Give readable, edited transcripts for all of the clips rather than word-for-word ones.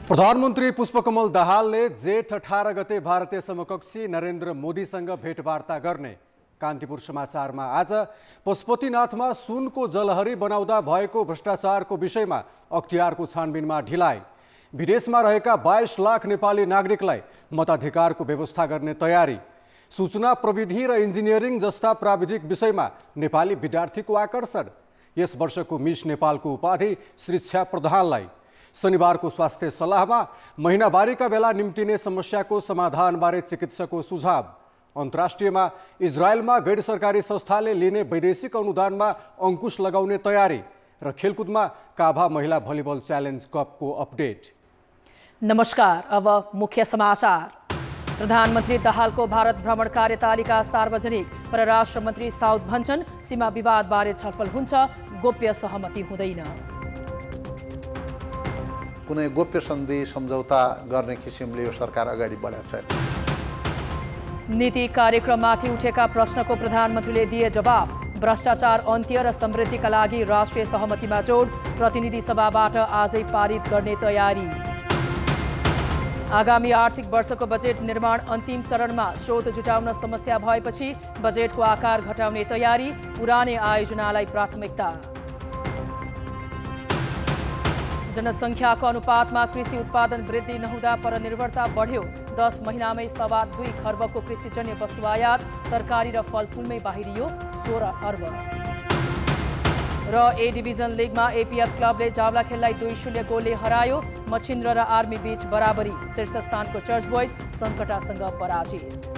प्रधानमन्त्री पुष्पकमल दाहालले जेठ 18 गते भारतीय समकक्षी नरेन्द्र मोदीसँग भेटवार्ता गर्ने कान्तिपुर समाचारमा आज पशुपतिनाथमा सुनको जलहरी बनाउँदा भएको भ्रष्टाचारको विषयमा अख्तियारको छानबिनमा ढिलाइ। विदेशमा रहेका 22 लाख नेपाली नागरिकलाई मताधिकारको व्यवस्था गर्ने तयारी। सूचना प्रविधि र इन्जिनियरिङ जस्ता प्राविधिक विषयमा नेपाली विद्यार्थीको आकर्षण। यस वर्षको मिस नेपालको उपाधि श्रीक्षा प्रधानलाई। शनिबारको स्वास्थ्य सल्लाहमा महिनावारीका बेला निम्तिने समस्याको समाधानबारे चिकित्सकको सुझाव। अन्तर्राष्ट्रियमा इजरायलमा गैर सरकारी संस्थाले लिने वैदेशिक अनुदानमा अंकुश लगाउने तयारी र खेलकुदमा काभा महिला भलिबल च्यालेन्ज कपको अपडेट। नमस्कार, अब मुख्य समाचार। प्रधानमन्त्री दाहालको भारत भ्रमण कार्यतालिका सार्वजनिक। परराष्ट्र मन्त्री साउद भन्छन् सीमा विवादबारे छलफल हुन्छ, गोप्य सहमति हुँदैन। कुनै गोप्य सन्धि सम्झौता गर्ने किसिमले यो सरकार अगाडि बढेको छैन। नीति कार्यक्रममाथि उठेका प्रश्नको प्रधानमन्त्रीले दिए जवाफ। भ्रष्टाचार अन्त्य र समृद्धिका लागि राष्ट्रिय सहमतिमा जोड। प्रतिनिधि सभाबाट आजै पारित गर्ने तयारी। आगामी आर्थिक वर्षको बजेट निर्माण अन्तिम चरणमा। स्रोत जुटाउन समस्या भएपछि बजेटको आकार घटाउने तयारी। पुरानै आयोजनालाई प्राथमिकता। जनसङ्ख्याको अनुपातमा कृषि उत्पादन वृद्धि नहुँदा परनिर्भरता बढ्यो। 10 महिनामै 2.25 खर्बको कृषिजन्य वस्तु आयात। तरकारी र फलफुलमै बाहिरियो 16 अर्ब। र ए डिभिजन लिगमा एपीएफ क्लबले जावलाखेललाई 2-0 गोलले हरायो। मछिन्द्र र आर्मी बीच बराबरी। शीर्ष स्थानको चर्च बोइज सङ्कटासँग पराजित।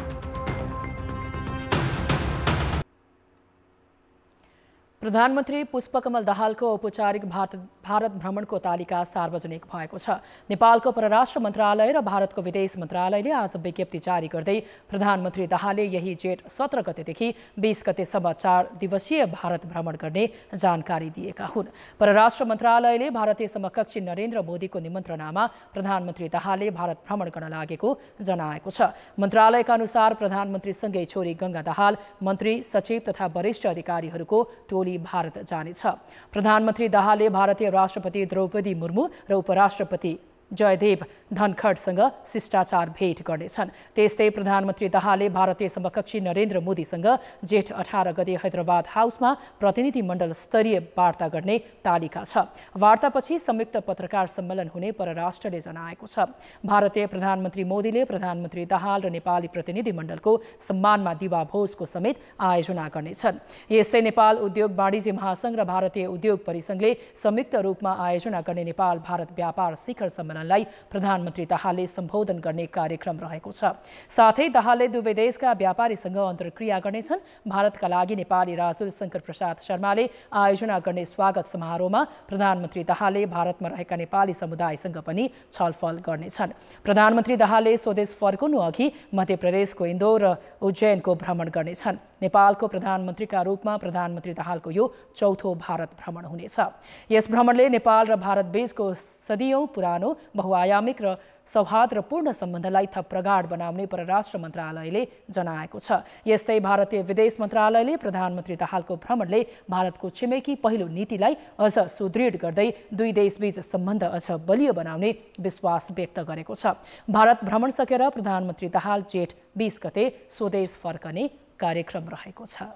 प्रधानमन्त्री पुष्पकमल दाहालको औपचारिक भारत भ्रमणको तालिका सार्वजनिक भएको छ। नेपालको परराष्ट्र मन्त्रालय र भारतको विदेश मन्त्रालयले आज विज्ञप्ति जारी गर्दै प्रधानमन्त्री दाहालले यही जेठ 17 गतेदेखि 20 गतेसम्म 4 दिवसीय भारत भ्रमण गर्ने जानकारी दिएका हुन्। परराष्ट्र मन्त्रालयले भारतीय समकक्षी नरेन्द्र मोदीको निमन्त्रणामा प्रधानमन्त्री दाहालले भारत भ्रमण गर्न लागेको जनाएको छ। मन्त्रालयका अनुसार प्रधानमन्त्रीसँगै छोरी गङ्गा दाहाल, मन्त्री, सचिव तथा वरिष्ठ अधिकारीहरूको टोली भारत जानेछ। प्रधानमन्त्री दाहालले भारतीय राष्ट्रपति द्रौपदी मुर्मू र उपराष्ट्रपति जयदेव धनखडसँग शिष्टाचार भेट गर्नेछन्। त्यस्तै प्रधानमन्त्री दाहालले भारतीय समकक्षी नरेन्द्र मोदीसँग जेठ 18 गते हैदराबाद हाउसमा प्रतिनिधि मण्डल स्तरीय वार्ता गर्ने तालिका छ। वार्तापछि संयुक्त पत्रकार सम्मेलन हुने परराष्ट्रले जनाएको छ। भारतीय प्रधानमन्त्री मोदीले प्रधानमन्त्री दाहाल र नेपाली प्रतिनिधि मण्डलको सम्मानमा दिवा भोजको समेत आयोजना गर्नेछन्। यस्तै नेपाल उद्योग वाणिज्य महासंघ र भारतीय उद्योग परिसंघले संयुक्त रूपमा आयोजना गर्ने नेपाल भारत व्यापार शिखर सम्मेलन प्रधानमन्त्री दाहालले सम्बोधन गर्ने कार्यक्रम रहेको छ। साथै दाहालले दुवै देशका व्यापारीसँग अन्तर्क्रिया गर्नेछन्। भारतका लागि नेपाली राजदूत शङ्कर प्रसाद शर्माले आयोजना गर्ने स्वागत समारोहमा प्रधानमन्त्री दाहालले भारतमा रहेका नेपाली समुदायसँग पनि छलफल गर्नेछन्। प्रधानमन्त्री दाहालले स्वदेश फर्कनु अघि मध्य प्रदेशको इन्दौर र उज्जैनको भ्रमण गर्नेछन्। नेपालको प्रधानमन्त्रीका रूपमा प्रधानमन्त्री दाहालको यो चौथो भारत भ्रमण हुनेछ। यस भ्रमणले नेपाल र भारत बीचको सदियौं पुरानो बहुआयामिक र सौहार्दपूर्ण सम्बन्धलाई थप प्रगाढ बनाउने परराष्ट्र मन्त्रालयले जनाएको छ। यस्तै भारतीय विदेश मन्त्रालयले प्रधानमन्त्री दाहालको भ्रमणले भारतको छिमेकी पहिलो नीतिलाई अझ सुदृढ गर्दै दुई देशबीच सम्बन्ध अझ बलियो बनाउने विश्वास व्यक्त गरेको छ। भारत भ्रमण सकेर प्रधानमन्त्री दाहाल जेठ 20 गते स्वदेश फर्कने कार्यक्रम रहेको छ।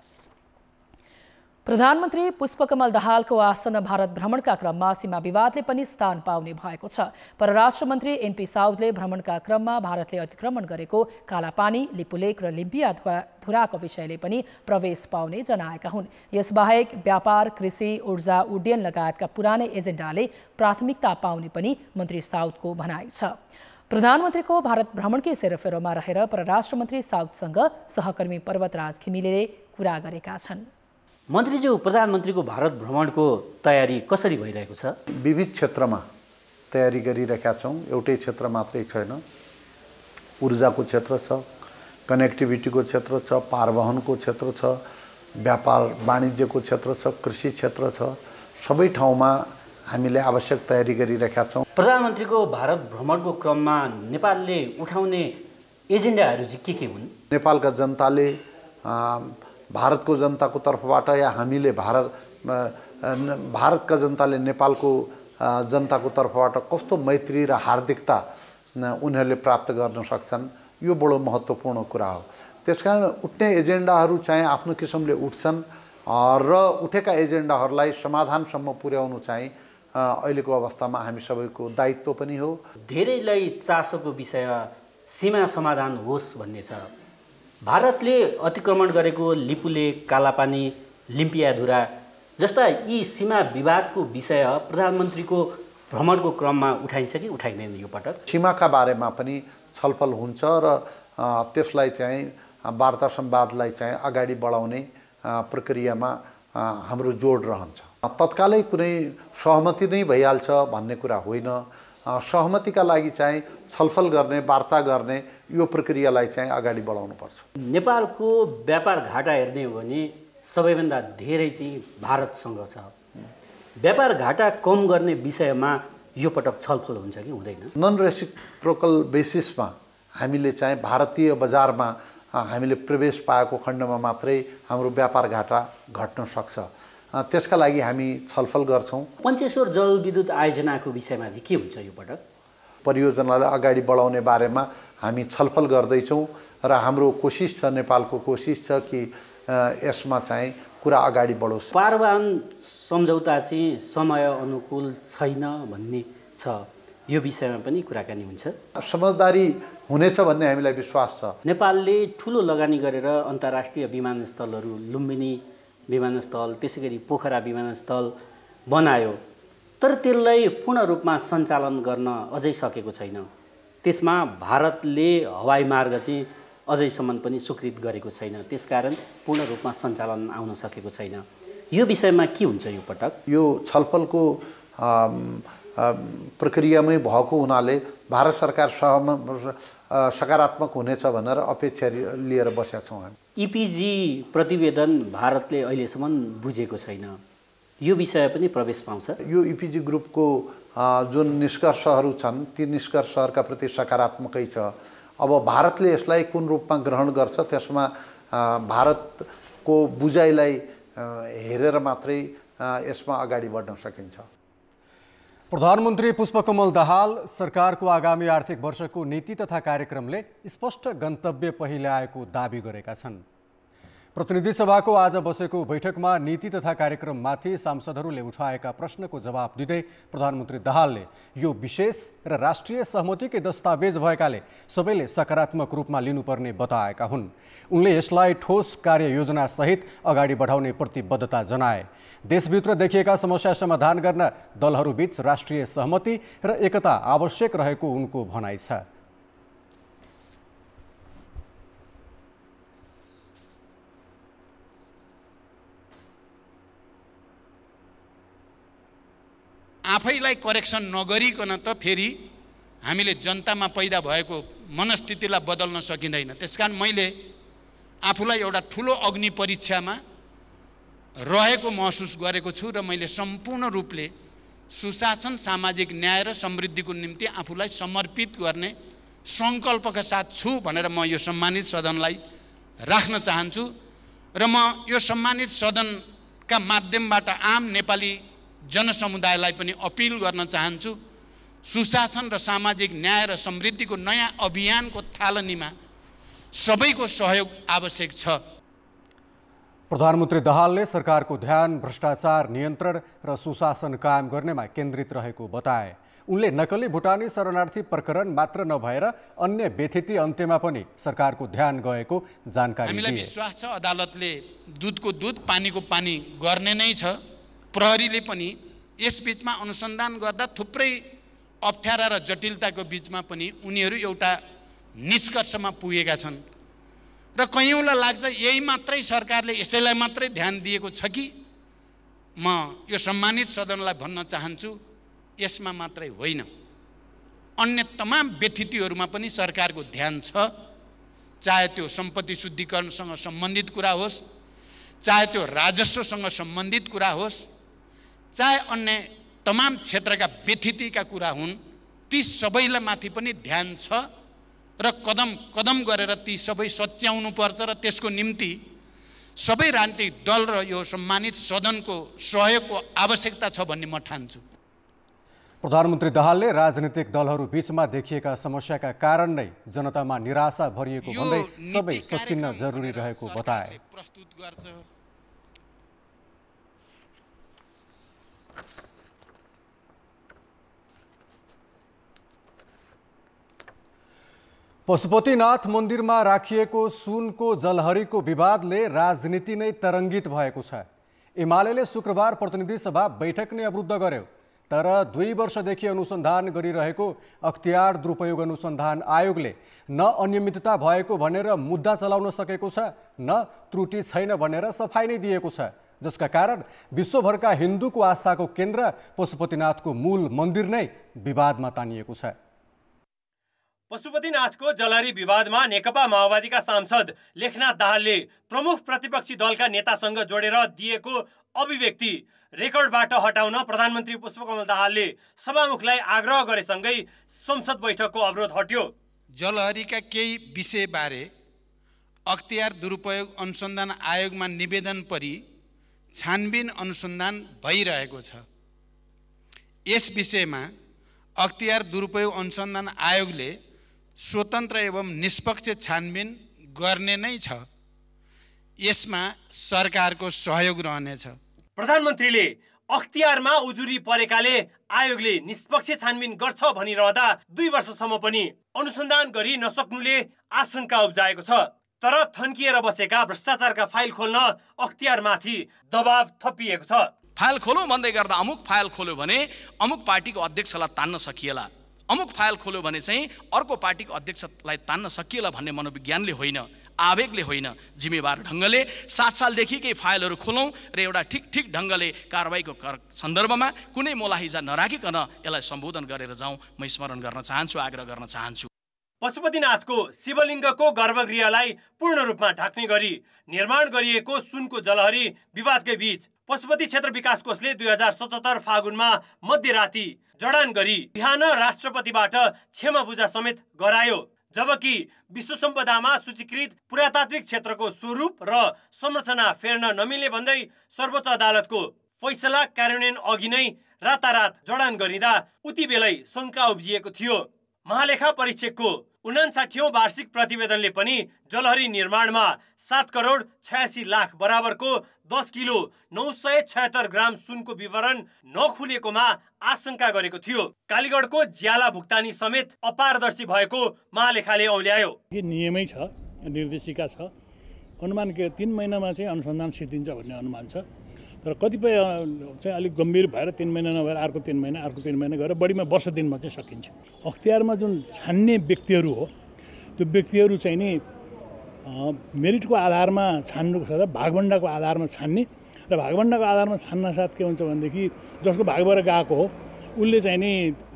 प्रधानमन्त्री पुष्पकमल दाहालको आसन्न भारत भ्रमणका क्रममा सीमा विवादले पनि स्थान पाउने भएको छ। परराष्ट्र मन्त्री एनपी साउदले भ्रमणका क्रममा भारतले अतिक्रमण गरेको कालापानी, लिपुलेक र लिम्पिया धुराको विषयले पनि प्रवेश पाउने जनाएका हुन्। यसबाहेक व्यापार, कृषि, ऊर्जा, उड्डयन लगायतका पुरानै एजेन्डाले प्राथमिकता पाउने पनि मन्त्री साउदको भनाइ छ। प्रधानमन्त्रीको भारत भ्रमणकै सेरोफेरोमा रहेर परराष्ट्र मन्त्री साउदसँग सहकर्मी पर्वतराज घिमिरेले कुरा गरेका छन्। मन्त्रीज्यू, प्रधानमन्त्रीको भारत भ्रमणको तयारी कसरी भइरहेको छ? विविध क्षेत्रमा तयारी गरिरहेका छौँ। एउटै क्षेत्र मात्रै छैन। ऊर्जाको क्षेत्र छ, कनेक्टिभिटीको क्षेत्र छ, पारवहनको क्षेत्र छ, व्यापार वाणिज्यको क्षेत्र छ, कृषि क्षेत्र छ। सबै ठाउँमा हामीले आवश्यक तयारी गरिरहेका छौँ। प्रधानमन्त्रीको भारत भ्रमणको क्रममा नेपालले उठाउने एजेन्डाहरू चाहिँ के हुन्? नेपालका जनताले भारतको जनताको तर्फबाट या हामीले भारतका जनताले नेपालको जनताको तर्फबाट कस्तो मैत्री र हार्दिकता उनीहरूले प्राप्त गर्न सक्छन्, यो बडो महत्त्वपूर्ण कुरा हो। त्यसकारण उठ्ने एजेन्डाहरू चाहिँ आफ्नो किसिमले उठ्छन् र उठेका एजेन्डाहरूलाई समाधानसम्म पुर्याउनु चाहिँ अहिलेको अवस्थामा हामी सबैको दायित्व पनि हो। धेरैलाई चासोको विषय सीमा समाधान होस् भन्ने छ। भारतले अतिक्रमण गरेको लिपुले, कालापानी, लिम्पियाधुरा जस्ता यी सीमा विवादको विषय प्रधानमन्त्रीको भ्रमणको क्रममा उठाइन्छ कि उठाइँदैन यो पटक? सीमाका बारेमा पनि छलफल हुन्छ र त्यसलाई चाहिँ वार्ता संवादलाई चाहिँ अगाडि बढाउने प्रक्रियामा हाम्रो जोड रहन्छ। तत्कालै कुनै सहमति नै भइहाल्छ भन्ने कुरा होइन। सहमतिका लागि चाहिँ छलफल गर्ने, वार्ता गर्ने यो प्रक्रियालाई चाहिँ अगाडि बढाउनुपर्छ। नेपालको व्यापार घाटा हेर्ने हो भने सबैभन्दा धेरै चाहिँ भारतसँग छ। व्यापार घाटा कम गर्ने विषयमा यो पटक छलफल हुन्छ कि हुँदैन? नन रेसिप्रोकल बेसिसमा हामीले चाहिँ भारतीय बजारमा हामीले प्रवेश पाएको खण्डमा मात्रै हाम्रो व्यापार घाटा घट्न सक्छ। त्यसका लागि हामी छलफल गर्छौँ। पञ्चेश्वर जलविद्युत आयोजनाको विषयमा चाहिँ के हुन्छ यो पटक? परियोजनालाई अगाडि बढाउने बारेमा हामी छलफल गर्दैछौँ र हाम्रो कोसिस छ, नेपालको कोसिस छ कि यसमा चाहिँ कुरा अगाडि बढोस्। पारवाहन सम्झौता चाहिँ समय अनुकूल छैन भन्ने छ, यो विषयमा पनि कुराकानी हुन्छ। समझदारी हुनेछ भन्ने हामीलाई विश्वास छ। नेपालले ठुलो लगानी गरेर अन्तर्राष्ट्रिय विमानस्थलहरू, लुम्बिनी विमानस्थल, त्यसै गरी पोखरा विमानस्थल बनायो, तर त्यसलाई पूर्ण रूपमा सञ्चालन गर्न अझै सकेको छैन। त्यसमा भारतले हवाई मार्ग चाहिँ अझैसम्म पनि स्वीकृत गरेको छैन। त्यसकारण पूर्ण रूपमा सञ्चालन आउन सकेको छैन। यो विषयमा के हुन्छ यो पटक? यो छलफलको प्रक्रियामै भएको हुनाले भारत सरकार सकारात्मक हुनेछ भनेर अपेक्षा लिएर बसेका छौँ हामी। इपिजी प्रतिवेदन भारतले अहिलेसम्म बुझेको छैन, यो विषय पनि प्रवेश पाउँछ? यो इपिजी ग्रुपको जुन निष्कर्षहरू छन् ती निष्कर्षहरूका प्रति सकारात्मकै छ। अब भारतले यसलाई कुन रूपमा ग्रहण गर्छ त्यसमा भारतको बुझाइलाई हेरेर मात्रै यसमा अगाडि बढ्न सकिन्छ। प्रधानमन्त्री पुष्पकमल दाहाल सरकारको आगामी आर्थिक वर्षको नीति तथा कार्यक्रमले स्पष्ट गन्तव्य पहिल्याएको दाबी गरेका छन्। प्रतिनिधि सभाको आज बसेको बैठकमा नीति तथा कार्यक्रममाथि सांसदहरूले उठाएका प्रश्नको जवाब दिँदै प्रधानमन्त्री दाहालले यो विशेष र राष्ट्रिय सहमतिकै दस्तावेज भएकाले सबैले सकारात्मक रूपमा लिनुपर्ने बताएका हुन्। उनले यसलाई ठोस कार्ययोजना सहित अगाडि बढाउने प्रतिबद्धता जनाए। देशभित्र देखिएका समस्या समाधान गर्न दलहरूबीच राष्ट्रिय सहमति र एकता आवश्यक रहेको उनको भनाइ छ। आफैलाई करेक्सन नगरिकन त फेरि हामीले जनतामा पैदा भएको मनस्थितिलाई बदल्न सकिँदैन। त्यसकारण मैले आफूलाई एउटा ठुलो अग्नि परीक्षामा रहेको महसुस गरेको छु र मैले सम्पूर्ण रूपले सुशासन, सामाजिक न्याय र समृद्धिको निम्ति आफूलाई समर्पित गर्ने सङ्कल्पका साथ छु भनेर म यो सम्मानित सदनलाई राख्न चाहन्छु र म यो सम्मानित सदनका माध्यमबाट आम नेपाली जनसमुदायलाई पनि अपिल गर्न चाहन्छु। सुशासन र सामाजिक न्याय र समृद्धिको नयाँ अभियानको थालनीमा सबैको सहयोग आवश्यक छ। प्रधानमन्त्री दाहालले सरकारको ध्यान भ्रष्टाचार नियन्त्रण र सुशासन कायम गर्नेमा केन्द्रित रहेको बताए। उनले नक्कली भुटानी शरणार्थी प्रकरण मात्र नभएर अन्य व्यथिति अन्त्यमा पनि सरकारको ध्यान गएको जानकारी दिए। हामीलाई विश्वास छ अदालतले दुधको दुध पानीको पानी गर्ने नै छ। प्रहरीले पनि यस बीचमा अनुसन्धान गर्दा थुप्रै अप्ठ्यारा र जटिलताको बीचमा पनि उनीहरू एउटा निष्कर्षमा पुगेका छन् र कयौँलाई लाग्छ यही मात्रै सरकारले यसैलाई मात्रै ध्यान दिएको छ कि? म यो सम्मानित सदनलाई भन्न चाहन्छु यसमा मात्रै होइन, अन्य तमाम व्यथितिहरूमा पनि सरकारको ध्यान छ। चाहे त्यो सम्पत्ति शुद्धिकरणसँग सम्बन्धित कुरा होस्, चाहे त्यो राजस्वसँग सम्बन्धित कुरा होस्, चाहे अन्य तमाम क्षेत्रका व्यथितिका कुरा हुन्, ती सबैलाई माथि पनि ध्यान छ र कदम कदम गरेर ती सबै सच्याउनु पर्छ र त्यसको निम्ति सबै राजनीतिक दल र यो सम्मानित सदनको सहयोगको आवश्यकता छ भन्ने म ठान्छु। प्रधानमन्त्री दाहालले राजनीतिक दलहरू बीचमा देखिएका समस्याका कारण नै जनतामा निराशा भरिएको भन्दै सबै सचिन्न जरुरी रहेको बताए। प्रस्तुत गर्छ। पशुपतिनाथ मन्दिरमा राखिएको सुनको जलहरीको विवादले राजनीति नै तरङ्गित भएको छ। एमाले शुक्रबार प्रतिनिधि सभा बैठक नै अवरुद्ध गर्यो। तर 2 वर्षदेखि अनुसन्धान गरिरहेको अख्तियार दुरुपयोग अनुसन्धान आयोगले न अनियमितता भएको भनेर मुद्दा चलाउन सकेको छ, न त्रुटि छैन भनेर सफाई नै दिएको छ, जसका कारण विश्वभरका हिन्दूको आस्थाको केन्द्र पशुपतिनाथको मूल मन्दिर नै विवादमा तानिएको छ। पशुपतिनाथको जलहरी विवादमा नेकपा माओवादीका सांसद लेखनाथ दाहालले प्रमुख प्रतिपक्षी दलका नेतासँग जोडेर दिएको अभिव्यक्ति रेकर्डबाट हटाउन प्रधानमन्त्री पुष्पकमल दाहालले सभामुखलाई आग्रह गरेसँगै संसद बैठकको अवरोध हट्यो। जलहरीका केही विषयबारे अख्तियार दुरुपयोग अनुसन्धान आयोगमा निवेदन परि छानबिन अनुसन्धान भइरहेको छ। यस विषयमा अख्तियार दुरुपयोग अनुसन्धान आयोगले स्वतन्त्र एवं निष्पक्ष छानबिन गर्ने नै छ। यसमा सरकारको सहयोग रहनेछ। प्रधानमन्त्रीले अख्तियारमा उजुरी परेकाले आयोगले निष्पक्ष छानबिन गर्छ भनिरहँदा 2 वर्षसम्म पनि अनुसन्धान गरी नसक्नुले आशंका उब्जाएको छ। तर थन्किएर बसेका भ्रष्टाचारका फाइल खोल्न अख्तियारमाथि दबाव थपिएको छ। फाइल खोलौँ भन्दै गर्दा अमुक फाइल खोल्यो भने अमुक पार्टीको अध्यक्षलाई तान्न सकिएला, अमुक फाइल खोल्यो भने चाहिँ अर्को पार्टीको अध्यक्षलाई तान्न सकिएला भन्ने मनोविज्ञानले होइन, आवेगले होइन, जिम्मेवार ढङ्गले 7 सालदेखिकै फाइलहरू खोलौँ र एउटा ठिक ढङ्गले कारबाहीको सन्दर्भमा कुनै मोलाहिजा नराखिकन यसलाई सम्बोधन गरेर जाउँ। म स्मरण गर्न चाहन्छु, आग्रह गर्न चाहन्छु। पशुपतिनाथको शिवलिङ्गको गर्भगृहलाई पूर्ण रूपमा ढाक्ने गरी निर्माण गरिएको सुनको जलहरी विवादकै बीच पशुपति क्षेत्र विकास कोषले 2077 फागुनमा मध्यराती जडान गरी बिहान राष्ट्रपतिबाट क्षमा पूजा समेत गरायो। जबकि विश्व सम्पदामा सूचीकृत पुरातात्विक क्षेत्रको स्वरूप र संरचना फेर्न नमिल्ने भन्दै सर्वोच्च अदालतको फैसला कार्यान्वयन अघि नै रातारात जडान गरिँदा उति बेलै शङ्का उब्जिएको थियो। महालेखा परीक्षकको 59औं वार्षिक प्रतिवेदनले पनि जलहरी निर्माणमा 7 करोड 86 लाख बराबरको 10 किलो 976 ग्राम सुनको विवरण नखुलेकोमा आशंका गरेको थियो। कालीगढको ज्याला भुक्तानी समेत अपारदर्शी भएको महालेखाले औल्यायो। यो नियमै छ, निर्देशिका छ, अनुमान के 3 महिनामा चाहिँ अनुसन्धान सिद्धिन्छ भन्ने अनुमान छ। तर कतिपय चाहिँ अलिक गम्भीर भएर 3 महिना नभएर अर्को 3 महिना गरेर बढीमा वर्ष दिनमा चाहिँ सकिन्छ। अख्तियारमा जुन छान्ने व्यक्तिहरू हो त्यो व्यक्तिहरू चाहिँ नि मेरिटको आधारमा छान्नुको साथ भागभण्डाको आधारमा छान्ने र भागभण्डाको आधारमा छान्न साथ के हुन्छ भनेदेखि जसको भागबाट गएको हो उसले चाहिँ नि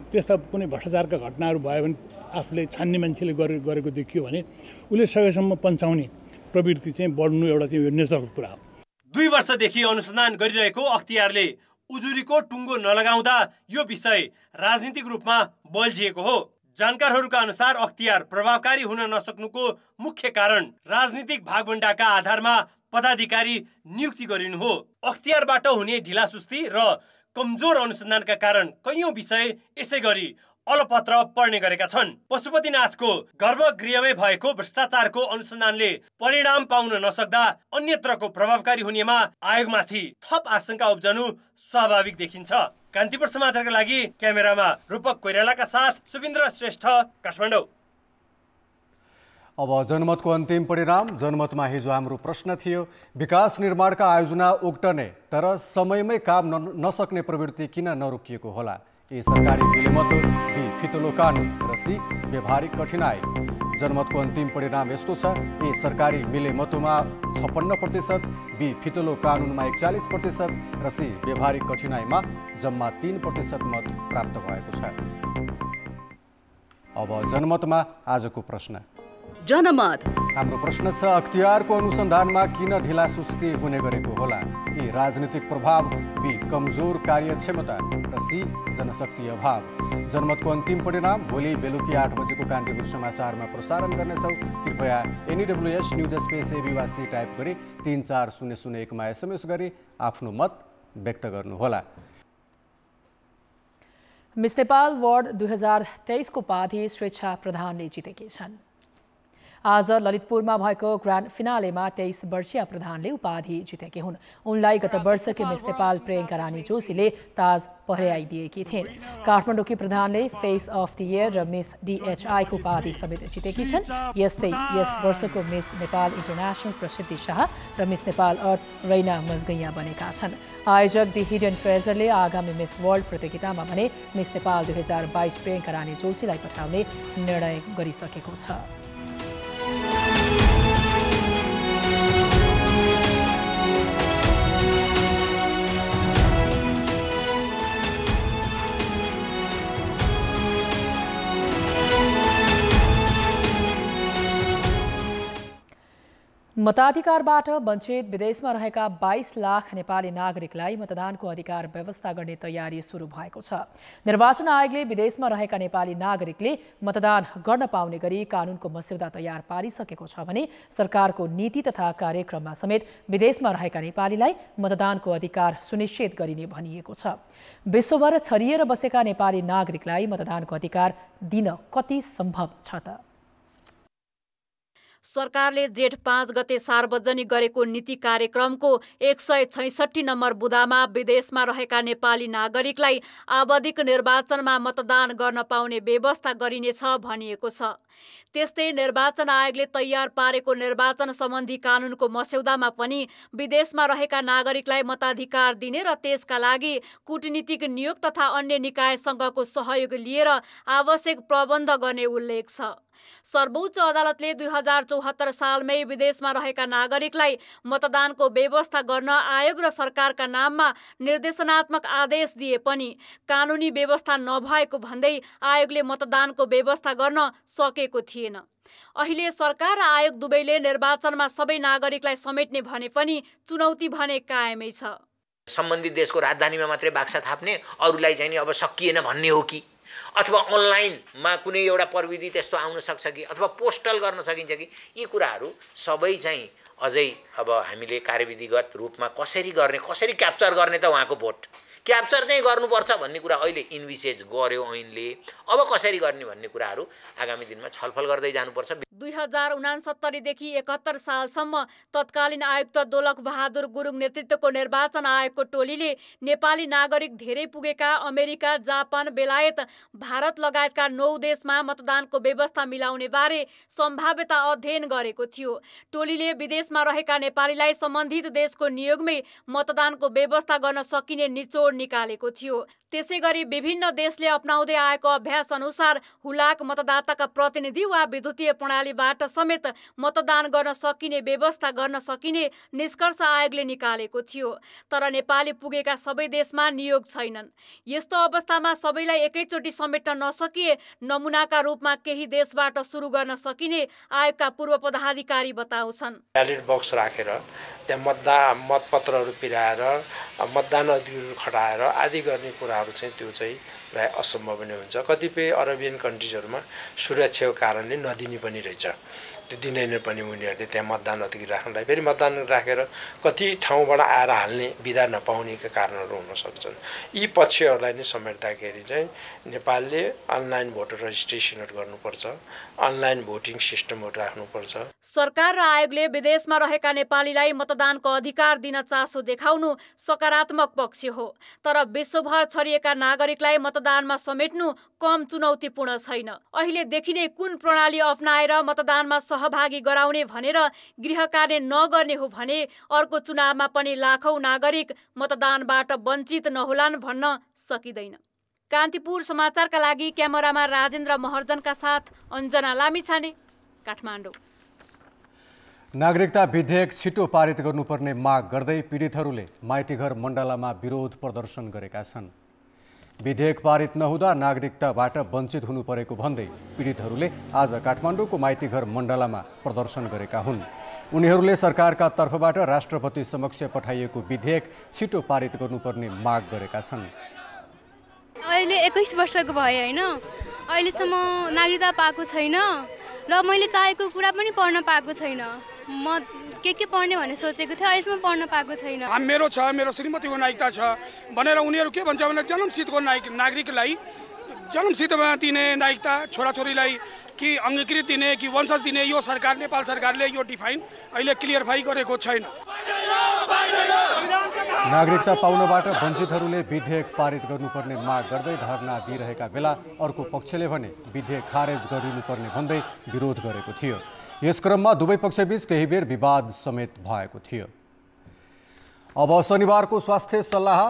त्यस्ता कुनै भ्रष्टाचारका घटनाहरू भयो भने आफूले छान्ने मान्छेले गरेको देखियो भने उसले सकेसम्म पन्छाउने प्रवृत्ति चाहिँ बढ्नु एउटा चाहिँ यो नेचरल कुरा हो। 2 वर्षदेखि अनुसन्धान गरिरहेको अख्तियारले उजुरीको टुङ्गो नलगाउँदा यो विषय राजनीतिक रूपमा बल्झिएको हो। जानकारहरूका अनुसार अख्तियार प्रभावकारी हुन नसक्नुको मुख्य कारण राजनीतिक भागभण्डाका आधारमा पदाधिकारी नियुक्ति गरिनु हो। अख्तियारबाट हुने ढिलासुस्ती र कमजोर अनुसन्धानका कारण कैयौं विषय यसै गरी अलपत्र पर्ने गरेका छन्। पशुपतिनाथको गर्भगृहमै भएको भ्रष्टाचारको अनुसन्धानले परिणाम पाउन नसक्दा अन्यत्रको प्रभावकारी हुनेमा आयोगमाथि थप आशंका उब्जनु स्वाभाविक देखिन्छ। कान्तिपुर समाचारका लागि क्यामेरामा रूपक कोइरालाका साथ सुबिन्द्र श्रेष्ठ, काठमाडौँ। अब जनमतको अन्तिम परिणाम। जनमतमा हिजो हाम्रो प्रश्न थियो, विकास निर्माणका आयोजना उक्टने तर समयमै काम नसक्ने प्रवृत्ति किन नरोकिएको होला? ए सरकारी मिलेमतो, बी फितलो कानुन र सी व्यवहारिक कठिनाई। जनमतको अन्तिम परिणाम यस्तो छ, ए सरकारी मिलेमतोमा 56%, बी फितलो कानुनमा 41% र सी व्यवहारिक कठिनाईमा जम्मा 3% मत प्राप्त भएको छ। अब जनमतमा आजको प्रश्न। जनमत हाम्रो प्रश्न छ, अख्तियारको अनुसन्धानमा किन ढिलासुस्ती हुने गरेको होला? ए राजनीतिक प्रभाव, बी कमजोर कार्यक्षमता र सी जनशक्ति अभाव। जनमतको अन्तिम परिणाम भोलि बेलुकी 8 बजेको कान्तिपुर समाचारमा प्रसारण गर्नेछौँ। कृपया NEWS news space ABYC type गरी 34001 SMS गरी आफ्नो मत व्यक्त गर्नुहोला। मिस नेपाल वार्ड 2023 को उपाधि स्वेच्छा प्रधानले जितेकी छन्। आज ललितपुरमा भएको ग्रान्ड फिनालेमा 23 वर्षीय प्रधानले उपाधि जितेकी हुन्। उनलाई गत वर्षकी मिस नेपाल प्रियङ्का रानी जोशीले ताज पहिराइदिएकी थिइन्। काठमाडौँकी प्रधानले फेस अफ द इयर र मिस DHI को उपाधि समेत जितेकी छन्। यस्तै यस वर्षको मिस नेपाल इन्टरनेसनल प्रसिद्धि शाह र मिस नेपाल अर्थ रैना मजगैया बनेका छन्। आयोजक दि हिडन ट्रेजरले आगामी मिस वर्ल्ड प्रतियोगितामा भने मिस नेपाल 2022 प्रियङ्का रानी जोशीलाई पठाउने निर्णय गरिसकेको छ। मताधिकारबाट वञ्चित विदेशमा रहेका 22 लाख नेपाली नागरिकलाई मतदानको अधिकार व्यवस्था गर्ने तयारी सुरु भएको छ। निर्वाचन आयोगले विदेशमा रहेका नेपाली नागरिकले मतदान गर्न पाउने गरी कानूनको मस्यौदा तयार पारिसकेको छ भने सरकारको नीति तथा कार्यक्रममा समेत विदेशमा रहेका नेपालीलाई मतदानको अधिकार सुनिश्चित गरिने भनिएको छ। विश्वभर छरिएर बसेका नेपाली नागरिकलाई मतदानको अधिकार दिन कति सम्भव छ त? सरकारले जेठ 5 गते सार्वजनिक गरेको नीति कार्यक्रमको 166 नम्बर बुँदामा विदेशमा रहेका नेपाली नागरिकलाई आवधिक निर्वाचनमा मतदान गर्न पाउने व्यवस्था गरिनेछ भनिएको छ। त्यस्तै निर्वाचन आयोगले तयार पारेको निर्वाचन सम्बन्धी कानूनको मस्यौदामा पनि विदेशमा रहेका नागरिकलाई मताधिकार दिने र त्यसका लागि कूटनीतिक नियोग तथा अन्य निकायसँगको सहयोग लिएर आवश्यक प्रबन्ध गर्ने उल्लेख छ। सर्वोच्च अदालतले 2074 सालमै विदेशमा रहेका नागरिकलाई मतदानको व्यवस्था गर्न आयोग र सरकारका नाममा निर्देशनात्मक आदेश दिए पनि कानुनी व्यवस्था नभएको भन्दै आयोगले मतदानको व्यवस्था गर्न सकेको थिएन। अहिले सरकार र आयोग दुवैले निर्वाचनमा सबै नागरिकलाई समेट्ने भने पनि चुनौती भने कायमै छ। सम्बन्धित देशको राजधानीमा मात्रै बाक्सा थाप्ने, अरूलाई चाहिँ नि अब सकिएन भन्ने हो कि, अथवा अनलाइनमा कुनै एउटा प्रविधि त्यस्तो आउन सक्छ कि, अथवा पोस्टल गर्न सकिन्छ कि, यी कुराहरू सबै चाहिँ अझै अब हामीले कार्यविधिगत रूपमा कसरी गर्ने, कसरी क्याप्चर गर्ने त उहाँको भोट क्याप्चर चाहिँ गर्नुपर्छ भन्ने कुरा अहिले इन्भिसेज गर्यो ऐनले। अब कसरी गर्ने भन्ने कुराहरू आगामी दिनमा छलफल गर्दै जानुपर्छ। 2069 देखि 71 सालसम्म तत्कालीन आयुक्त दोलख बहादुर गुरुङ नेतृत्वको निर्वाचन आयोगको टोलीले नेपाली नागरिक धेरै पुगेका अमेरिका, जापान, बेलायत, भारत लगायतका 9 देशमा मतदानको व्यवस्था मिलाउने बारे सम्भाव्यता अध्ययन गरेको थियो। टोलीले विदेशमा रहेका नेपालीलाई सम्बन्धित देशको नियोगमै मतदानको व्यवस्था गर्न सकिने निचोड निकालेको थियो। त्यसैगरी विभिन्न देशले अपनाउँदै आएको अभ्यास अनुसार हुलाक मतदाताका प्रतिनिधि वा विद्युतीय प्रणालीबाट समेत मतदान गर्न सकिने व्यवस्था गर्न सकिने निष्कर्ष आयोगले निकालेको थियो। तर नेपाली पुगेका सबै देशमा नियोग छैनन्। यस्तो अवस्थामा सबैलाई एकैचोटि समेट्न नसकिए नमुनाका रूपमा केही देशबाट सुरु गर्न सकिने आयोगका पूर्व पदाधिकारी बताउँछन्। ब्यालेट बक्स राखेर त्यहाँ मतपत्रहरू पिराएर मतदान अधिकार खटाएर आदि गर्ने कुराहरू चाहिँ त्यो चाहिँ प्राय असम्भव नै हुन्छ। कतिपय अरबियन कन्ट्रिजहरूमा सुरक्षाको कारणले नदिने पनि रहेछ, त्यो दिँदैन पनि उनीहरूले त्यहाँ मतदान अधिकार राख्नलाई। फेरि मतदान राखेर कति ठाउँबाट आएर हाल्ने विधा नपाउनेका कारणहरू हुन सक्छन्। यी पक्षहरूलाई नै समेट्दाखेरि चाहिँ नेपालले अनलाइन भोटर रजिस्ट्रेसनहरू गर्नुपर्छ, अनलाइन भोटिङ सिस्टमहरू राख्नुपर्छ। सरकार र आयोगले विदेशमा रहेका नेपालीलाई मतदानको अधिकार दिन चासो देखाउनु सकारात्मक पक्ष हो, तर विश्वभर छरिएका नागरिकलाई मतदानमा समेट्नु कम चुनौतीपूर्ण छैन। अहिले देखिने कुन प्रणाली अपनाएर मतदानमा सहभागी गराउने भनेर गृह कार्य नगर्ने हो भने अर्को चुनावमा पनि लाखौं नागरिक मतदानबाट वञ्चित नहोलान् भन्न सकिँदैन। कान्तिपुर समाचारका लागि क्यामेरामा राजेन्द्र महर्जनका साथ अञ्जना लामिछाने, काठमाडौँ। नागरिकता विधेयक छिटो पारित गर्नुपर्ने माग गर्दै पीडितहरूले माइतीघर मण्डलामा विरोध प्रदर्शन गरेका छन्। विधेयक पारित नहुँदा नागरिकताबाट वञ्चित हुनु परेको भन्दै पीडितहरूले आज काठमाडौँको माइतीघर मण्डलामा प्रदर्शन गरेका हुन्। उनीहरूले सरकारका तर्फबाट राष्ट्रपति समक्ष पठाइएको विधेयक छिटो पारित गर्नुपर्ने माग गरेका छन्। अहिले 21 वर्षको भयो हैन, अहिलेसम्म नागरिकता पाएको छैन र मैले चाहेको कुरा पनि पढ्न पाएको छैन। म के पढ्ने भन्ने सोचेको थिएँ, अहिलेसम्म पढ्न पाएको छैन। मेरो श्रीमतीको नागरिकता छ भनेर उनीहरू के भन्छ भने जन्मसिद्धको नागरिकलाई जन्मसिद्धमा दिने नागरिकता छोराछोरीलाई कि अङ्गीकृत दिने कि वंशज दिने यो नेपाल सरकारले यो डिफाइन अहिले क्लियरफाई गरेको छैन। नागरिकता पाउनबाट वञ्चितहरूले विधेयक पारित गर्नुपर्ने माग गर्दै धरना दिइरहेका बेला अर्को पक्षले भने विधेयक खारेज गरिनुपर्ने भन्दै विरोध गरेको थियो। यस क्रममा दुवै पक्षबीच केही बेर विवाद समेत भएको थियो। अब शनिबारको स्वास्थ्य सल्लाह।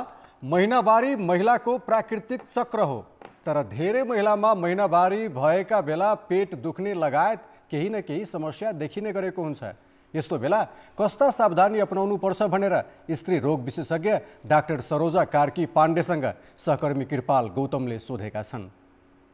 महिनावारी महिलाको प्राकृतिक चक्र हो, तर धेरै महिलामा महिनावारी भएका बेला पेट दुख्ने लगायत केही न केही समस्या देखिने गरेको हुन्छ। यस्तो बेला कस्ता सावधानी अपनाउनु पर्छ भनेर स्त्री रोग विशेषज्ञ डाक्टर सरोजा कार्की पाण्डेसँग सहकर्मी कृपाल गौतमले सोधेका छन्।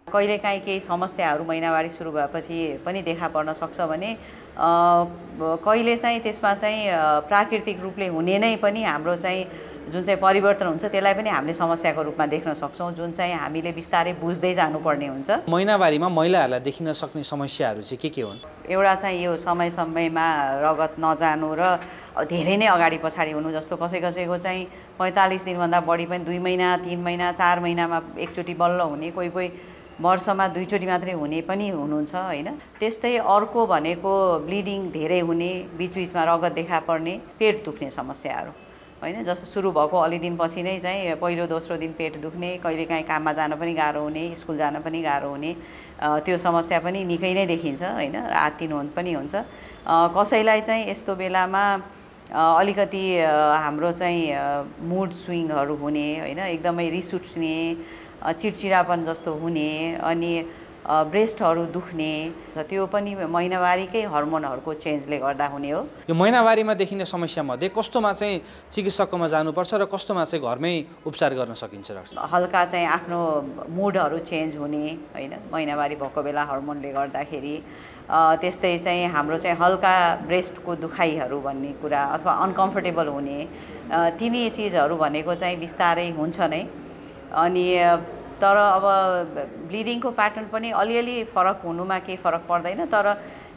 कहिलेकाहीँ केही समस्याहरू महिनावारी सुरु भएपछि पनि देखा पर्न सक्छ भने कहिले चाहिँ त्यसमा चाहिँ प्राकृतिक रूपले हुने नै पनि हाम्रो चाहिँ जुन चाहिँ परिवर्तन हुन्छ त्यसलाई पनि हामीले समस्याको रूपमा देख्न सक्छौँ, जुन चाहिँ हामीले बिस्तारै बुझ्दै जानुपर्ने हुन्छ। महिनावारीमा महिलाहरूलाई देखिन सक्ने समस्याहरू चाहिँ के हुन्? एउटा चाहिँ यो समयमा रगत नजानु र धेरै नै अगाडि पछाडि हुनु, जस्तो कसैको चाहिँ 45 दिनभन्दा बढी पनि 2 महिना 3 महिना 4 महिनामा एकचोटि बल्ल हुने, कोही वर्षमा 2 चोटि मात्रै हुने पनि हुनुहुन्छ हैन। त्यस्तै अर्को भनेको ब्लिडिङ धेरै हुने, बीचबीचमा रगत देखा पर्ने, पेट दुख्ने समस्याहरू हैन। जस्तो सुरु भएको अलि दिनपछि नै चाहिँ पहिलो दोस्रो दिन पेट दुख्ने, कहिलेकाहीँ काममा जान पनि गाह्रो हुने, स्कुल जान पनि गाह्रो हुने, त्यो समस्या पनि निकै नै देखिन्छ हैन। रातिन पनि हुन्छ। कसैलाई चाहिँ यस्तो बेलामा अलिकति हाम्रो चाहिँ मुड स्विङहरू हुने हैन, एकदमै रिस उठ्ने, चिडचिडापन जस्तो हुने, अनि ब्रेस्टहरू दुख्ने, त्यो पनि महिनावारीकै हर्मोनहरूको चेन्जले गर्दा हुने हो। यो महिनावारीमा देखिने समस्यामध्ये कस्तोमा चाहिँ चिकित्सककोमा जानुपर्छ र कस्तोमा चाहिँ घरमै उपचार गर्न सकिन्छ? हल्का चाहिँ आफ्नो मुडहरू चेन्ज हुने हैन, महिनावारी भएको बेला हर्मोनले गर्दाखेरि। त्यस्तै चाहिँ हाम्रो चाहिँ हल्का ब्रेस्टको दुखाइहरू भन्ने कुरा अथवा अनकम्फर्टेबल हुने, तिनी चिजहरू भनेको चाहिँ बिस्तारै हुन्छ नै। अनि तर अब ब्लिडिङको प्याटर्न पनि अलिअलि फरक हुनुमा केही फरक पर्दैन, तर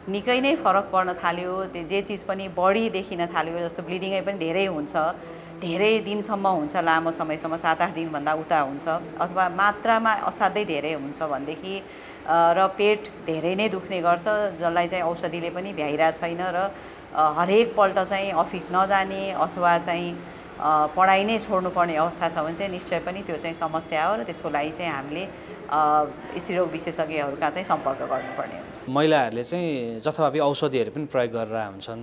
निकै नै फरक पर्न थाल्यो। जे चिज पनि बढी देखिन थाल्यो, जस्तो ब्लिडिङै पनि धेरै हुन्छ, धेरै दिनसम्म हुन्छ, लामो समयसम्म 7-8 दिनभन्दा उता हुन्छ, अथवा मात्रामा असाध्यै धेरै हुन्छ भनेदेखि र पेट धेरै नै दुख्ने गर्छ, जसलाई चाहिँ औषधिले पनि भ्याइरहेको छैन र हरेकपल्ट चाहिँ अफिस नजाने अथवा चाहिँ पढाइ नै छोड्नुपर्ने अवस्था छ भने चाहिँ निश्चय पनि त्यो चाहिँ समस्या हो र त्यसको लागि चाहिँ हामीले स्त्रीरोग विशेषज्ञहरूका चाहिँ सम्पर्क गर्नुपर्ने हुन्छ। महिलाहरूले चाहिँ जथाभावी औषधिहरू पनि प्रयोग गरेर हुन्छन्,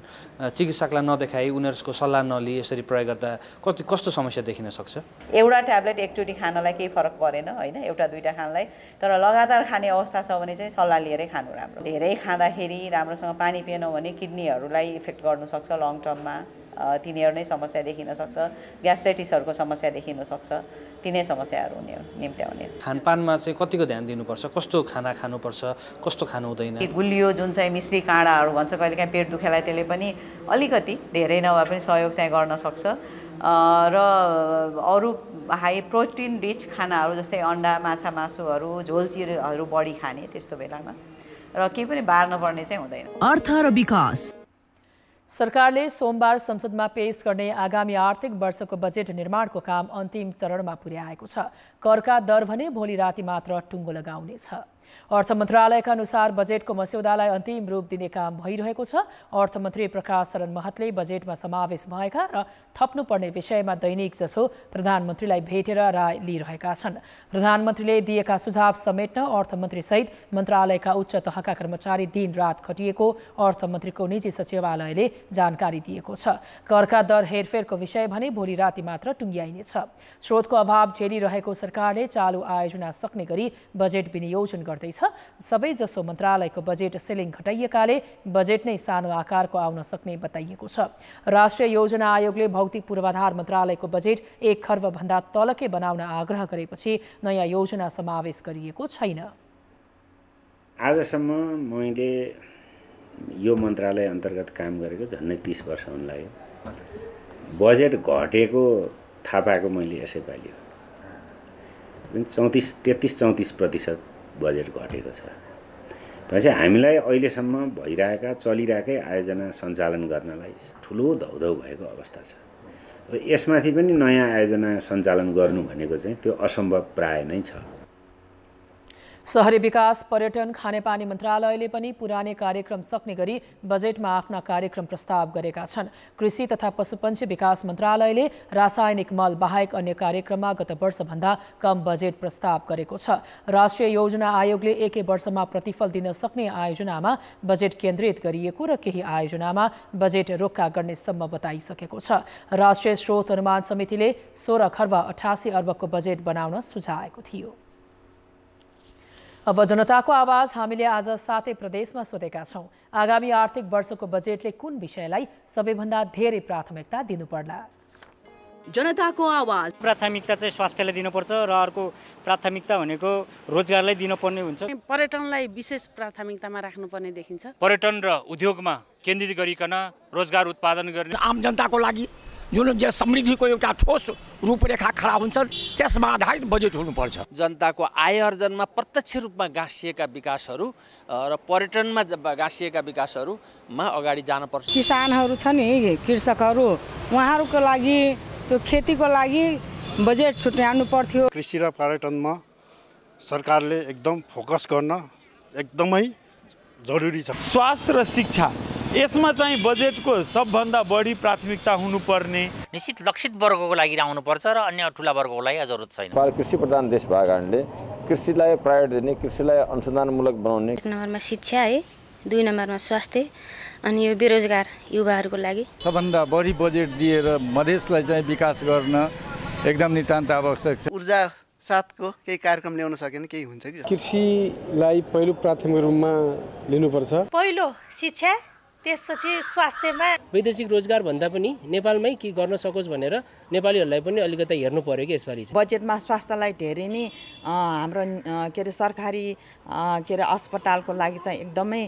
चिकित्सकलाई नदेखाई उनीहरूको सल्लाह नलिई यसरी प्रयोग गर्दा कस्तो समस्या देखिन सक्छ? एउटा ट्याब्लेट एकचोटि खानलाई केही फरक परेन हैन, एउटा दुईटा खानलाई, तर लगातार खाने अवस्था छ भने चाहिँ सल्लाह लिएरै खानु राम्रो। धेरै खाँदाखेरि राम्रोसँग पानी पिएनौँ भने किडनीहरूलाई इफेक्ट गर्नु सक्छ, लङ टर्ममा तिनीहरू नै समस्या देखिन सक्छ, ग्यास्ट्राइटिसहरूको समस्या देखिन सक्छ, तिनै समस्याहरू निम्त्याउने। खानपानमा चाहिँ कतिको ध्यान दिनुपर्छ? कस्तो खाना खानुपर्छ, कस्तो खानु हुँदैन? गुलियो जुन चाहिँ मिश्री काँडाहरू भन्छ, कहिलेकाहीँ पेट दुखेलाई त्यसले पनि अलिकति धेरै नभए पनि सहयोग चाहिँ गर्न सक्छ। र अरू हाई प्रोटिन रिच खानाहरू जस्तै अन्डा, माछा मासुहरू, झोलचिरहरू बढी खाने त्यस्तो बेलामा, र केही पनि बार्न पर्ने चाहिँ हुँदैन। अर्थ र विकास। सरकारले सोमबार संसदमा पेश गर्ने आगामी आर्थिक वर्षको बजेट निर्माणको काम अन्तिम चरणमा पुर्याएको छ। करका दर भने भोलि राति मात्र टुङ्गो लगाउनेछ। अर्थ मन्त्रालयका अनुसार बजेटको मस्यौदालाई अन्तिम रूप दिने काम भइरहेको छ। अर्थमन्त्री प्रकाश शरण महतले बजेटमा समावेश भएका र थप्नुपर्ने विषयमा दैनिक जसो प्रधानमन्त्रीलाई भेटेर राय लिइरहेका छन्। प्रधानमन्त्रीले दिएका सुझाव समेट्न अर्थमन्त्रीसहित मन्त्रालयका उच्च तहका कर्मचारी दिनरात खटिएको अर्थमन्त्रीको निजी सचिवालयले जानकारी दिएको छ। करका दर हेरफेरको विषय भने भोलि राति मात्र टुङ्ग्याइनेछ। स्रोतको अभाव झेलिरहेको सरकारले चालु आयोजना सक्ने गरी बजेट विनियोजन गर्दैछ। सबैजसो मन्त्रालयको बजेट सिलिङ घटाइएकाले बजेट नै सानो आकारको आउन सक्ने बताइएको छ। राष्ट्रिय योजना आयोगले भौतिक पूर्वाधार मन्त्रालयको बजेट 1 खर्ब भन्दा तलकै बनाउन आग्रह गरेपछि नयाँ योजना समावेश गरिएको छैन। आजसम्म मैले यो मन्त्रालय अन्तर्गत काम गरेको झन्डै 30 वर्ष हुन लाग्यो। बजेट घटेको थाहा पाएको मैले यसैपालि हो। 33-34% बजेट घटेको छ। भनेपछि हामीलाई अहिलेसम्म भइरहेका चलिरहेकै आयोजना सञ्चालन गर्नलाई ठुलो धौधौ भएको अवस्था छ। यसमाथि पनि नयाँ आयोजना सञ्चालन गर्नु भनेको चाहिँ त्यो असम्भव प्राय नै छ। शहरी विकास, पर्यटन, खानेपानी मन्त्रालयले पनि पुरानै कार्यक्रम सक्ने गरी बजेटमा आफ्ना कार्यक्रम प्रस्ताव गरेका छन्। कृषि तथा पशुपन्छी विकास मन्त्रालयले रासायनिक मल बाहेक अन्य कार्यक्रममा गत वर्षभन्दा कम बजेट प्रस्ताव गरेको छ। राष्ट्रिय योजना आयोगले एकै वर्षमा प्रतिफल दिन सक्ने आयोजनामा बजेट केन्द्रित गरिएको र केही आयोजनामा बजेट रोक्का गर्नेसम्म बताइसकेको छ। राष्ट्रिय स्रोत अनुमान समितिले 16 खर्ब 88 अर्बको बजेट बनाउन सुझाएको थियो। अब जनताको आवाज हामीले आज 7 प्रदेशमा सोधेका छौं। आगामी आर्थिक वर्षको बजेटले कुन विषयलाई सबैभन्दा धेरै प्राथमिकता दिनुपर्ला? जनताको आवाज। प्राथमिकता चाहिँ स्वास्थ्यलाई दिनुपर्छ र अर्को प्राथमिकता भनेको रोजगारलाई दिनुपर्ने हुन्छ। पर्यटनलाई विशेष प्राथमिकतामा राख्नुपर्ने देखिन्छ। पर्यटन र उद्योगमा केन्द्रित गरिकन रोजगार उत्पादन गर्ने। आम जनताको लागि जुन समृद्धिको एउटा ठोस रूपरेखा खडा हुन्छ त्यसमा आधारित बजेट हुनुपर्छ। जनताको आय आर्जनमा प्रत्यक्ष रूपमा गाँसिएका विकासहरू र पर्यटनमा गाँसिएका विकासहरूमा अगाडि जानुपर्छ। किसानहरू छ नि, कृषकहरू, उहाँहरूको लागि त्यो खेतीको लागि बजेट छुट्याउनु पर्थ्यो। कृषि र पर्यटनमा सरकारले एकदम फोकस गर्न एकदमै जरुरी छ। स्वास्थ्य र शिक्षा यसमा चाहिँ बजेटको सबभन्दा बढी प्राथमिकता हुनुपर्ने। निश्चित लक्षित वर्गको लागि आउनुपर्छ र अन्य ठुला वर्गको लागि जरुरत छैन। कृषि प्रधान देश भएको कारणले कृषिलाई प्रायोरिटी दिने, कृषिलाई अनुसन्धानमूलक बनाउने। 1 नम्बरमा शिक्षा है, 2 नम्बरमा स्वास्थ्य, अनि यो बेरोजगार युवाहरूको लागि सबभन्दा बढी बजेट दिएर मधेसलाई चाहिँ विकास गर्न एकदम नितान्त आवश्यक छ। ऊर्जा साथको केही कार्यक्रम ल्याउन सकेन केही हुन्छ कि? कृषिलाई पहिलो प्राथमिक रूपमा लिनुपर्छ। पहिलो शिक्षा, त्यसपछि स्वास्थ्यमा। वैदेशिक रोजगार भन्दा पनि नेपालमै के गर्न सकोस् भनेर नेपालीहरूलाई पनि अलिकति हेर्नु पर्यो कि यसपालि बजेटमा स्वास्थ्यलाई धेरै नै हाम्रो के अरे सरकारी के अरे अस्पतालको लागि चाहिँ एकदमै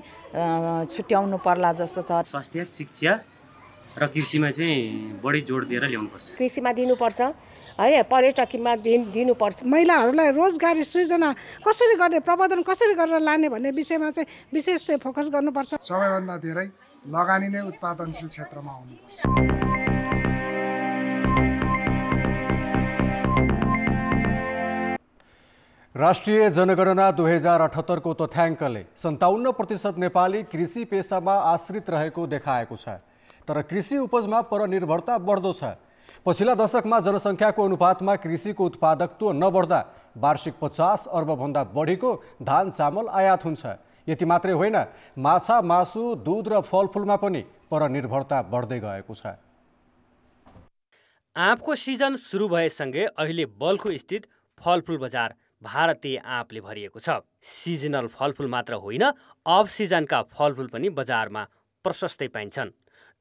छुट्याउनु पर्ला जस्तो छ। स्वास्थ्य, शिक्षा र कृषिमा चाहिँ बढी जोड दिएर ल्याउनुपर्छ। कृषिमा दिनुपर्छ हैन, पर्यटकीमा दिनुपर्छ। महिलाहरूलाई रोजगारी सृजना कसरी गर्ने, प्रबन्धन कसरी गरेर लाने भन्ने विषयमा चाहिँ विशेष चाहिँ फोकस गर्नुपर्छ। सबैभन्दा धेरै लगानी नै उत्पादनशील क्षेत्रमा आउनुपर्छ। राष्ट्रिय जनगणना 2078 को तथ्याङ्कले 57% नेपाली कृषि पेसामा आश्रित रहेको देखाएको छ। तर कृषि उपजमा परनिर्भरता बढ्दो छ। पछिल्ला दशकमा जनसङ्ख्याको अनुपातमा कृषिको उत्पादकत्व नबढ्दा वार्षिक 50 अर्बभन्दा बढीको धान चामल आयात हुन्छ। यति मात्रै होइन, माछा, मासु, दूध र फलफुलमा पनि परनिर्भरता बढ्दै गएको छ। आँपको सिजन सुरु भएसँगै अहिले बल्खु स्थित फलफुल बजार भारतीय आँपले भरिएको छ। सिजनल फलफुल मात्र होइन, अफ सिजनका फलफुल पनि बजारमा प्रशस्तै पाइन्छन्।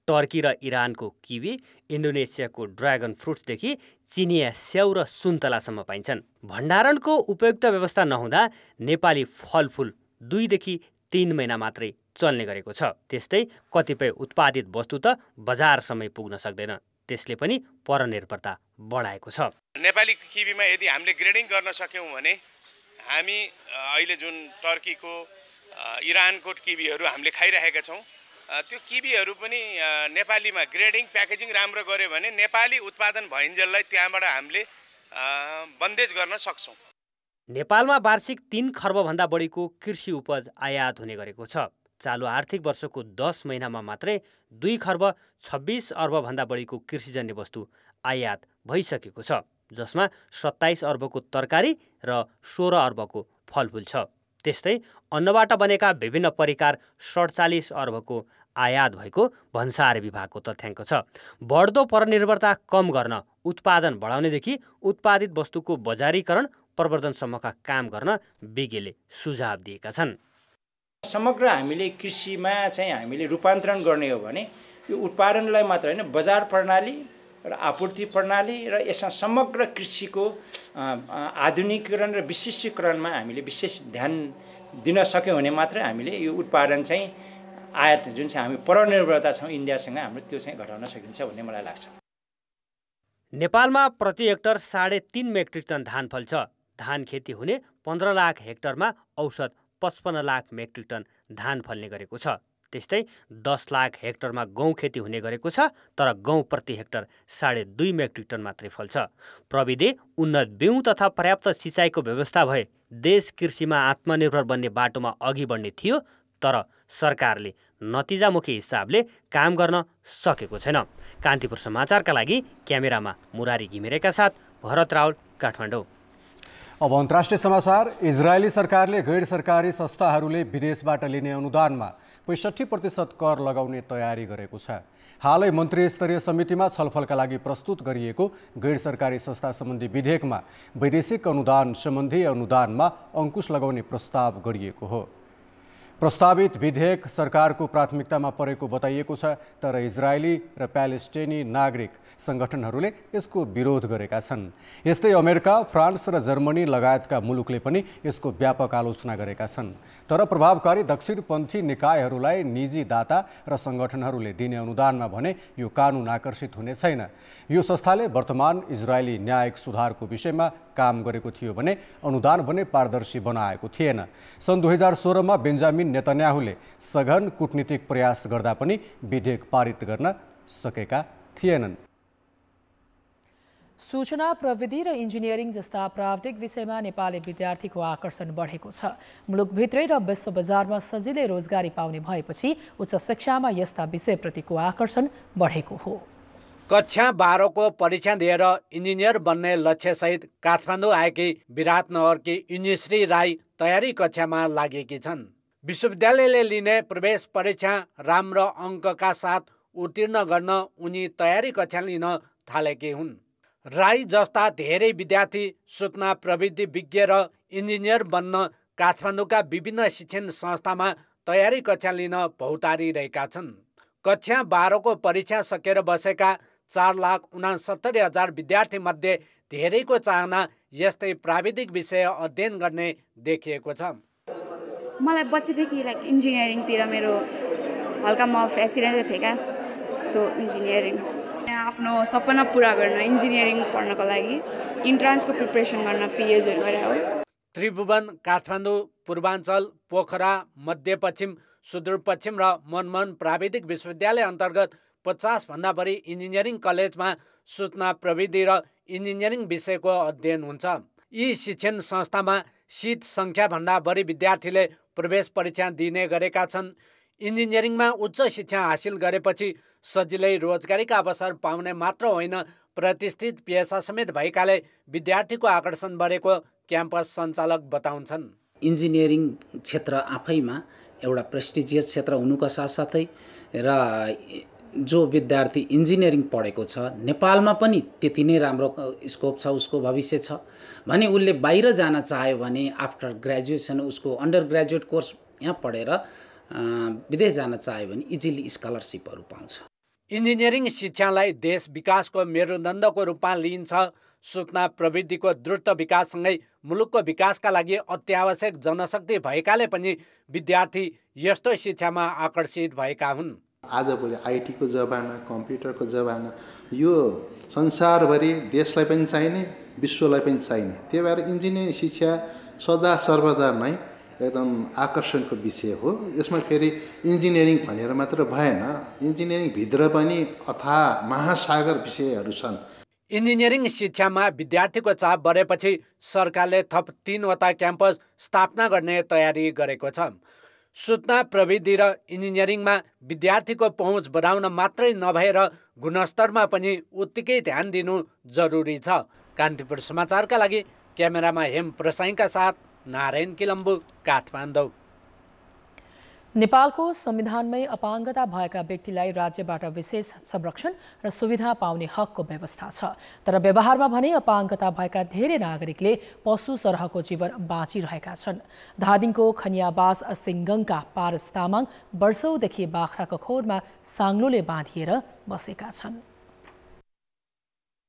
टर्की र इरानको किवी, इन्डोनेसियाको ड्र्यागन फ्रुट्सदेखि चिनिया स्याउ र सुन्तलासम्म पाइन्छन्। भण्डारणको उपयुक्त व्यवस्था नहुँदा नेपाली फलफुल 2 देखि 3 महिना मात्रै चल्ने गरेको छ। त्यस्तै कतिपय उत्पादित वस्तु त बजारसम्मै पुग्न सक्दैन। त्यसले पनि परनिर्भरता बढाएको छ। नेपाली किवीमा यदि हामीले ग्रेडिङ गर्न सक्यौँ भने हामी अहिले जुन टर्कीको, इरानको किवीहरू हामीले खाइरहेका छौँ, त्यो किवीहरू पनि नेपालीमा ग्रेडिङ, प्याकेजिङ राम्रो गर्यो भने नेपाली उत्पादन भइन्जेललाई त्यहाँबाट हामीले बन्देज गर्न सक्छौँ। नेपालमा वार्षिक 3 खर्बभन्दा बढीको कृषि उपज आयात हुने गरेको छ। चालु आर्थिक वर्षको 10 महिनामा मात्रै 2 खर्ब 26 अर्बभन्दा बढीको कृषिजन्य वस्तु आयात भइसकेको छ, जसमा 27 अर्बको तरकारी र 16 अर्बको फलफुल छ। त्यस्तै अन्नबाट बनेका विभिन्न परिकार 47 अर्बको आयात भएको भन्सार विभागको तथ्याङ्क छ। बढ्दो परनिर्भरता कम गर्न उत्पादन बढाउनेदेखि उत्पादित वस्तुको बजारीकरण प्रवर्धनसम्मका काम गर्न विज्ञले सुझाव दिएका छन्। समग्र हामीले कृषिमा चाहिँ हामीले रूपान्तरण गर्ने हो भने यो उत्पादनलाई मात्र होइन, बजार प्रणाली र आपूर्ति प्रणाली र यसमा समग्र कृषिको आधुनिकीकरण र विशिष्टीकरणमा हामीले विशेष ध्यान दिन सक्यौँ भने मात्रै हामीले यो उत्पादन चाहिँ आयात जुन चाहिँ हामी परनिर्भरता छौँ इन्डियासँग, हाम्रो त्यो चाहिँ घटाउन सकिन्छ भन्ने मलाई लाग्छ। नेपालमा प्रति हेक्टर 3.5 मेट्रिक टन धान फल्छ। धान खेती हुने 15 लाख हेक्टरमा औसत 55 लाख मेट्रिक टन धान फल्ने गरेको छ। त्यस्तै 10 लाख हेक्टरमा गहुँ खेती हुने गरेको छ, तर गहुँ प्रति हेक्टर 2.5 मेट्रिक टन मात्रै फल्छ। प्रविधि, उन्नत बिउ तथा पर्याप्त सिँचाइको व्यवस्था भए देश कृषिमा आत्मनिर्भर बन्ने बाटोमा अघि बढ्ने थियो, तर सरकारले नतिजामुखी हिसाबले काम गर्न सकेको छैन। कान्तिपुर समाचारका लागि क्यामेरामा मुरारी घिमिरेका साथ भरत राउल, काठमाडौँ। अब अन्तर्राष्ट्रिय समाचार। इजरायली सरकारले गैर सरकारी संस्थाहरूले विदेशबाट लिने अनुदानमा 65% कर लगाउने तयारी गरेको छ। हालै मन्त्री स्तरीय समितिमा छलफलका लागि प्रस्तुत गरिएको गैर सरकारी संस्था सम्बन्धी विधेयकमा वैदेशिक अनुदान सम्बन्धी अनुदानमा अंकुश लगाउने प्रस्ताव गरिएको हो। प्रस्तावित विधेयक सरकारको प्राथमिकतामा परेको बताइएको छ, तर इजरायली र प्यालेस्टाइनी नागरिक सङ्गठनहरूले यसको विरोध गरेका छन्। यस्तै अमेरिका, फ्रान्स र जर्मनी लगायतका मुलुकले पनि यसको व्यापक आलोचना गरेका छन्। तर प्रभावकारी दक्षिणपन्थी निकायहरूलाई निजी दाता र सङ्गठनहरूले दिने अनुदानमा भने यो कानुन आकर्षित हुने छैन। यो संस्थाले वर्तमान इजरायली न्यायिक सुधारको विषयमा काम गरेको थियो भने अनुदान भने पारदर्शी बनाएको थिएन। सन् 2016 मा बेन्जामिन नेतन्याहुले सघन कूटनीतिक प्रयास गर्दा पनि विधेयक पारित गर्न सकेका थिएनन्। सूचना प्रविधि र इन्जिनियरिङ जस्ता प्राविधिक विषयमा नेपाली विद्यार्थीको आकर्षण बढेको छ। मुलुकभित्रै र विश्व बजारमा सजिलै रोजगारी पाउने भएपछि उच्च शिक्षामा यस्ता विषयप्रतिको आकर्षण बढेको हो। कक्षा 12 को परीक्षा दिएर इन्जिनियर बन्ने लक्ष्यसहित काठमाडौँ आएकी विराटनगरकी युनिश्री राई तयारी कक्षामा लागेकी छन्। विश्वविद्यालयले लिने प्रवेश परीक्षा राम्रो अङ्कका साथ उत्तीर्ण गर्न उनी तयारी कक्षा लिन थालेकी हुन्। राई जस्ता धेरै विद्यार्थी सूचना प्रविधि विज्ञ र इन्जिनियर बन्न काठमाडौँका विभिन्न शिक्षण संस्थामा तयारी कक्षा लिन भौतारिरहेका छन्। कक्षा 12 को परीक्षा सकेर बसेका 4,69,000 विद्यार्थी मध्ये धेरैको चाहना यस्तै प्राविधिक विषय अध्ययन गर्ने देखिएको छ। मलाई बच्चैदेखि इन्जिनियरिङतिर मेरो हल्का म फेसिनेटेड थिएँ क्या, सो इन्जिनियरिङ आफ्नो सपना पुरा गर्न इन्जिनियरिङ पढ्नको लागि इन्ट्रान्सको प्रिपरेसन गर्न पिएचडी गरेर हो। त्रिभुवन, काठमाडौँ, पूर्वाञ्चल, पोखरा, मध्यपश्चिम, सुदूरपश्चिम र मनमोहन प्राविधिक विश्वविद्यालय अन्तर्गत 50 भन्दा बढी इन्जिनियरिङ कलेजमा सूचना प्रविधि र इन्जिनियरिङ विषयको अध्ययन हुन्छ। यी शिक्षण संस्थामा सिट सङ्ख्याभन्दा बढी विद्यार्थीले प्रवेश परीक्षा दिने गरेका छन्। इन्जिनियरिङमा उच्च शिक्षा हासिल गरेपछि सजिलै रोजगारीका अवसर पाउने मात्र होइन, प्रतिष्ठित पेसा समेत भएकाले विद्यार्थीको आकर्षण बढेको क्याम्पस सञ्चालक बताउँछन्। इन्जिनियरिङ क्षेत्र आफैमा एउटा प्रेस्टिजियस क्षेत्र हुनुको साथसाथै र जो विद्यार्थी इन्जिनियरिङ पढेको छ नेपालमा पनि त्यति नै राम्रो स्कोप छ, उसको भविष्य छ भने उसले बाहिर जान चाह्यो भने आफ्टर ग्रेजुएसन उसको अन्डर ग्रेजुएट कोर्स यहाँ पढेर विदेश जान चाह्यो भने इजिली स्कलरसिपहरू पाउँछ। इन्जिनियरिङ शिक्षालाई देश विकासको मेरुदण्डको रूपमा लिइन्छ। सूचना प्रविधिको द्रुत विकाससँगै मुलुकको विकासका लागि अत्यावश्यक जनशक्ति भएकाले पनि विद्यार्थी यस्तो शिक्षामा आकर्षित भएका हुन्। आजभोलि आइटीको जमाना, कम्प्युटरको जमाना, यो संसारभरि देशलाई पनि चाहिने, विश्वलाई पनि चाहिने। त्यही भएर इन्जिनियरिङ शिक्षा सदा सर्वदा नै एकदम आकर्षणको विषय हो। यसमा फेरि इन्जिनियरिङ भनेर मात्र भएन, इन्जिनियरिङ भित्र पनि अथाह महासागर विषयहरू छन्। इन्जिनियरिङ शिक्षामा विद्यार्थीको चाप बढेपछि सरकारले थप 3वटा क्याम्पस स्थापना गर्ने तयारी गरेको छ। सूचना प्रविधि र इन्जिनियरिङमा विद्यार्थीको पहुँच बढाउन मात्रै नभएर गुणस्तरमा पनि उत्तिकै ध्यान दिनु जरुरी छ। कान्तिपुर समाचारका लागि क्यामेरामा हेम प्रसाईका साथ नारायण किलम्बु, काठमाडौँ। नेपालको संविधानमै अपाङ्गता भएका व्यक्तिलाई राज्यबाट विशेष संरक्षण र सुविधा पाउने हकको व्यवस्था छ, तर व्यवहारमा भने अपाङ्गता भएका धेरै नागरिकले पशु सरहको जीवन बाँचिरहेका छन्। धादिङको खनियाबास सिङ्गङका पारस तामाङ वर्षौंदेखि बाख्राको खोरमा साङ्लोले बाँधिएर बसेका छन्।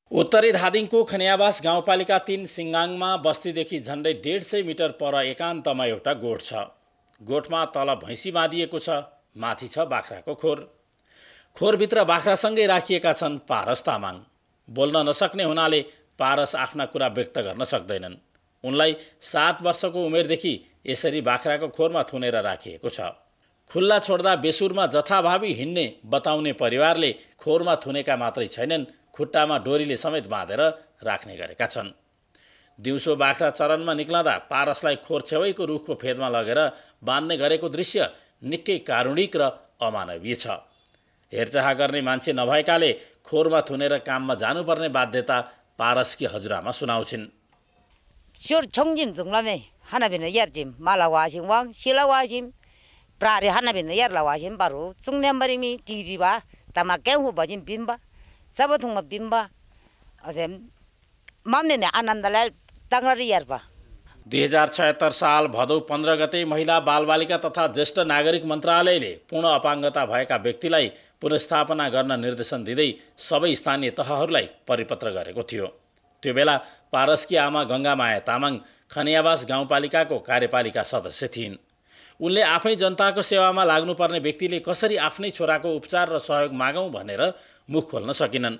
उत्तरी धादिङको खनियाबास गाउँपालिका 3 सिङ्गाङमा बस्तीदेखि झन्डै 150 मिटर पर एकान्तमा एउटा गोठ छ। गोठमा तल भैँसी बाँधिएको छ, माथि छ बाख्राको खोर। खोरभित्र बाख्रासँगै राखिएका छन् पारस तामाङ। बोल्न नसक्ने हुनाले पारस आफ्ना कुरा व्यक्त गर्न सक्दैनन्। उनलाई 7 वर्षको उमेरदेखि यसरी बाख्राको खोरमा थुनेर राखिएको छ। खुल्ला छोड्दा बेसुरमा जथाभावी हिँड्ने बताउने परिवारले खोरमा थुनेका मात्रै छैनन्, खुट्टामा डोरीले समेत बाँधेर राख्ने गरेका छन्। दिउँसो बाख्रा चरनमा निक्लँदा पारसलाई खोर छेउैको रुखको फेदमा लगेर बाँध्ने गरेको दृश्य निकै कारुणिक र अमानवीय छ। हेरचाह गर्ने मान्छे नभएकाले खोरमा थुनेर काममा जानुपर्ने बाध्यता पारसकी हजुरआमा सुनाउँछिन्। Sur chongjin zunglame hana bin yarjim mala washing wang sila washing prare hana bin yar la washing baru sungne mari mi tiji ba tama ke hu bajin bimba sabathung ma bimba azem mamne ne anandala tangrari yar ba। 2076 साल भदौ 15 गते महिला बालबालिका तथा ज्येष्ठ नागरिक मन्त्रालयले पूर्ण अपाङ्गता भएका व्यक्तिलाई पुनर्स्थापना गर्न निर्देशन दिँदै सबै स्थानीय तहहरूलाई परिपत्र गरेको थियो। त्यो बेला पारसकी आमा गङ्गामाया तामाङ खनियावास गाउँपालिकाको कार्यपालिका सदस्य थिइन्। उनले आफै जनताको सेवामा लाग्नुपर्ने व्यक्तिले कसरी आफ्नै छोराको उपचार र सहयोग मागौँ भनेर मुख खोल्न सकिनन्।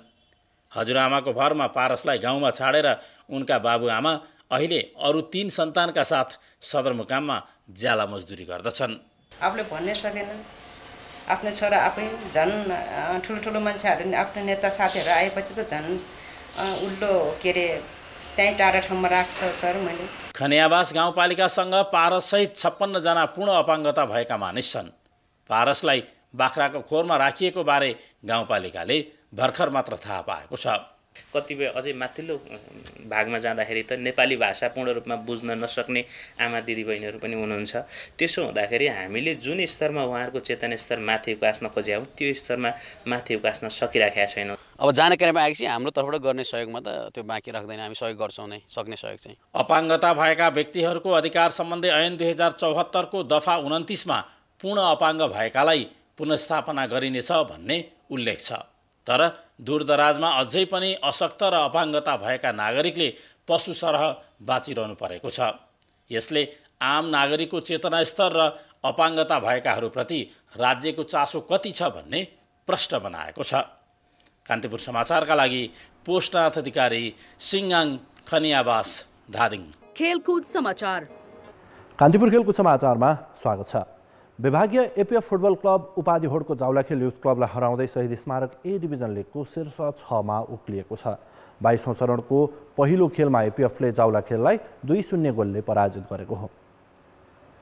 हजुरआमाको भरमा पारसलाई गाउँमा छाडेर उनका बाबुआमा अहिले अरू 3 सन्तानका साथ सदरमुकाममा ज्याला मजदुरी गर्दछन्। आफूले भन्नै सकेनन्, आफ्नो छोरा आफै झन् ठुलो मान्छेहरू आफ्नो नेता साथीहरू आएपछि त झन् उल्लो के अरे त्यहीँ टाढा ठाउँमा राख्छ सर मैले। खनियावास गाउँपालिकासँग पारससहित 56 जना पूर्ण अपाङ्गता भएका मानिस छन्। पारसलाई बाख्राको खोरमा राखिएको बारे गाउँपालिकाले भर्खर मात्र थाहा पाएको छ। कतिपय अझै माथिल्लो भागमा जाँदाखेरि त नेपाली भाषा पूर्ण रूपमा बुझ्न नसक्ने आमा दिदीबहिनीहरू पनि हुनुहुन्छ। त्यसो हुँदाखेरि हामीले जुन स्तरमा उहाँहरूको चेतना स्तर माथि उकास्न खोजेका हौँ त्यो स्तरमा माथि उकास्न सकिराखेका छैनौँ। अब जानकारीमा आएपछि हाम्रो तर्फबाट गर्ने सहयोगमा त त्यो बाँकी राख्दैन, हामी सहयोग गर्छौँ नै, सक्ने सहयोग चाहिँ। अपाङ्गता भएका व्यक्तिहरूको अधिकार सम्बन्धी ऐन 2074 को दफा 29 मा पूर्ण अपाङ्ग भएकालाई पुनर्स्थापना गरिनेछ भन्ने उल्लेख छ। तर दूरदराजमा अझै पनि अशक्त र अपाङ्गता भएका नागरिकले पशु सरह बाँचिरहनु परेको छ। यसले आम नागरिकको चेतना स्तर र अपाङ्गता भएकाहरूप्रति राज्यको चासो कति छ भन्ने प्रश्न बनाएको छ। कान्तिपुर समाचारका लागि पोस्टनाथ अधिकारी, सिङ्गाङ, खनियावास, धादिङ। खेलकुद समाचार। कान्तिपुर खेलकुद समाचारमा स्वागत छ। विभागीय एपीएफ फुटबल क्लब उपाधि होडको जावलाखेल युथ क्लबलाई हराउँदै शहीद स्मारक ए डिभिजन लिगको शीर्ष 6 मा उक्लिएको छ। 22औं चरणको पहिलो खेलमा एपीएफले जावलाखेललाई 2-0 गोलले पराजित गरेको हो।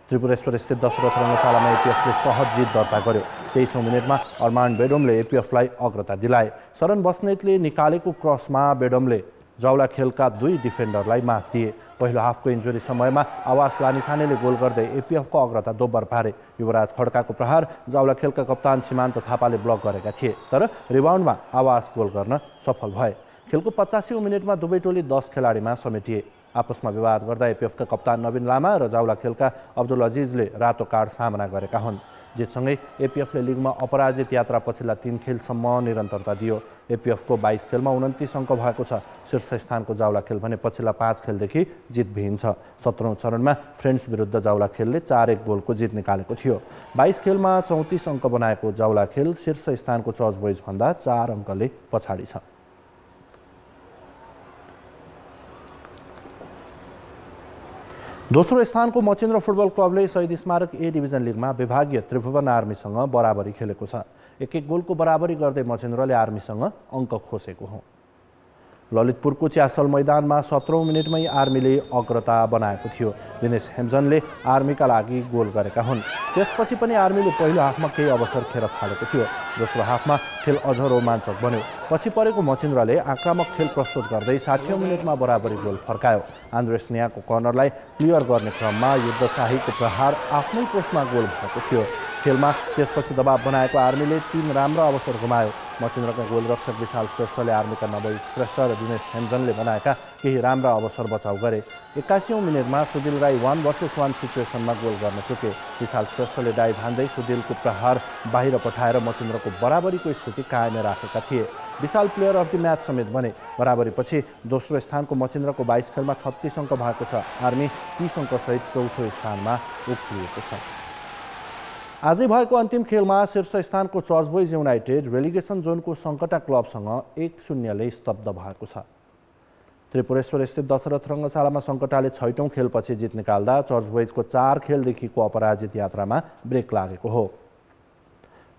त्रिपुरेश्वर स्थित दशरथ रङ्गशालामा एपीएफले सहज जित दर्ता गर्यो। 23औं मिनेटमा अरमान बेडोमले एपीएफलाई अग्रता दिलाए। शरण बस्नेतले निकालेको क्रसमा बेडोमले जावलाखेलका 2 डिफेन्डरलाई मात दिए। पहिलो हाफको इन्जुरी समयमा आवास लानिछानेले गोल गर्दै एपीएफको अग्रता दोब्बर पारे। युवराज खड्काको प्रहार जावलाखेलका कप्तान सीमान्त थापाले ब्लक गरेका थिए, तर रिबाउन्डमा आवास गोल गर्न सफल भए। खेलको 85औं मिनेटमा दुवै टोली 10 खेलाडीमा समेटिए। आपसमा विवाद गर्दा एपीएफका कप्तान नवीन लामा र जावलाखेलका अब्दुल अजिजले रातो कार्ड सामना गरेका हुन्। जितसँगै एपीएफले लिगमा अपराजित यात्रा पछिल्ला 3 खेलसम्म निरन्तरता दियो। एपीएफको 22 खेलमा 29 अङ्क भएको छ। शीर्ष स्थानको जावलाखेल भने पछिल्ला 5 खेलदेखि जितविहीन छ। 17औं चरणमा फ्रेन्ड्स विरुद्ध जावलाखेलले 4-1 गोलको जित निकालेको थियो। 22 खेलमा 34 अङ्क बनाएको जावलाखेल शीर्ष स्थानको चर्च बोइज भन्दा 4 अङ्कले पछाडि छ। दोस्रो स्थानको मचिन्द्र फुटबल क्लबले शहीद स्मारक ए डिभिजन लिगमा विभागीय त्रिभुवन आर्मीसँग बराबरी खेलेको छ। 1-1 गोलको बराबरी गर्दै मचिन्द्रले आर्मीसँग अङ्क खोसेको हो। ललितपुरको च्यासल मैदानमा 17औं मिनेटमै आर्मीले अग्रता बनाएको थियो। दिनेश हेम्जनले आर्मीका लागि गोल गरेका हुन्। त्यसपछि पनि आर्मीले पहिलो हाफमा केही अवसर खेर फालेको थियो। दोस्रो हाफमा खेल अझ रोमाञ्चक बन्यो। पछि परेको मचिन्द्रले आक्रामक खेल प्रस्तुत गर्दै 60औं मिनेटमा बराबरी गोल फर्कायो। आन्द्रेस नियाको कर्नरलाई क्लियर गर्ने क्रममा युद्धशाहीको प्रहार आफ्नै पोस्टमा गोल भएको थियो। खेलमा त्यसपछि दबाव बनाएको आर्मीले 3 राम्रा अवसर गुमायो। मचिन्द्रका गोलरक्षक विशाल श्रेष्ठले आर्मीका नवोत्कृष्ट र दिनेश हेम्जनले बनाएका केही राम्रा अवसर बचाउ गरे। 81औं मिनेटमा सुदिल राई 1 वर्सेस 1 सिचुएसनमा गोल गर्न चुके। विशाल श्रेष्ठले डाइभ हान्दै सुदिलको प्रहार बाहिर पठाएर मचिन्द्रको बराबरीको स्थिति कायम राखेका थिए। विशाल प्लेयर अफ द म्याच समेत बने। बराबरीपछि दोस्रो स्थानको मचिन्द्रको 22 खेलमा 36 अङ्क भएको छ। आर्मी 30 अङ्कसहित चौथो स्थानमा उक्लिएको छ। आजै भएको अन्तिम खेलमा शीर्ष स्थानको church boys United relegation जोनको Sankata क्लबसँग 1-0 ले स्तब्ध भएको छ। त्रिपुरेश्वर स्थित दशरथ रङ्गशालामा सङ्कटाले 6औं खेलपछि जित निकाल्दा चर्च बोइजको 4 खेलदेखिको अपराजित यात्रामा ब्रेक लागेको हो।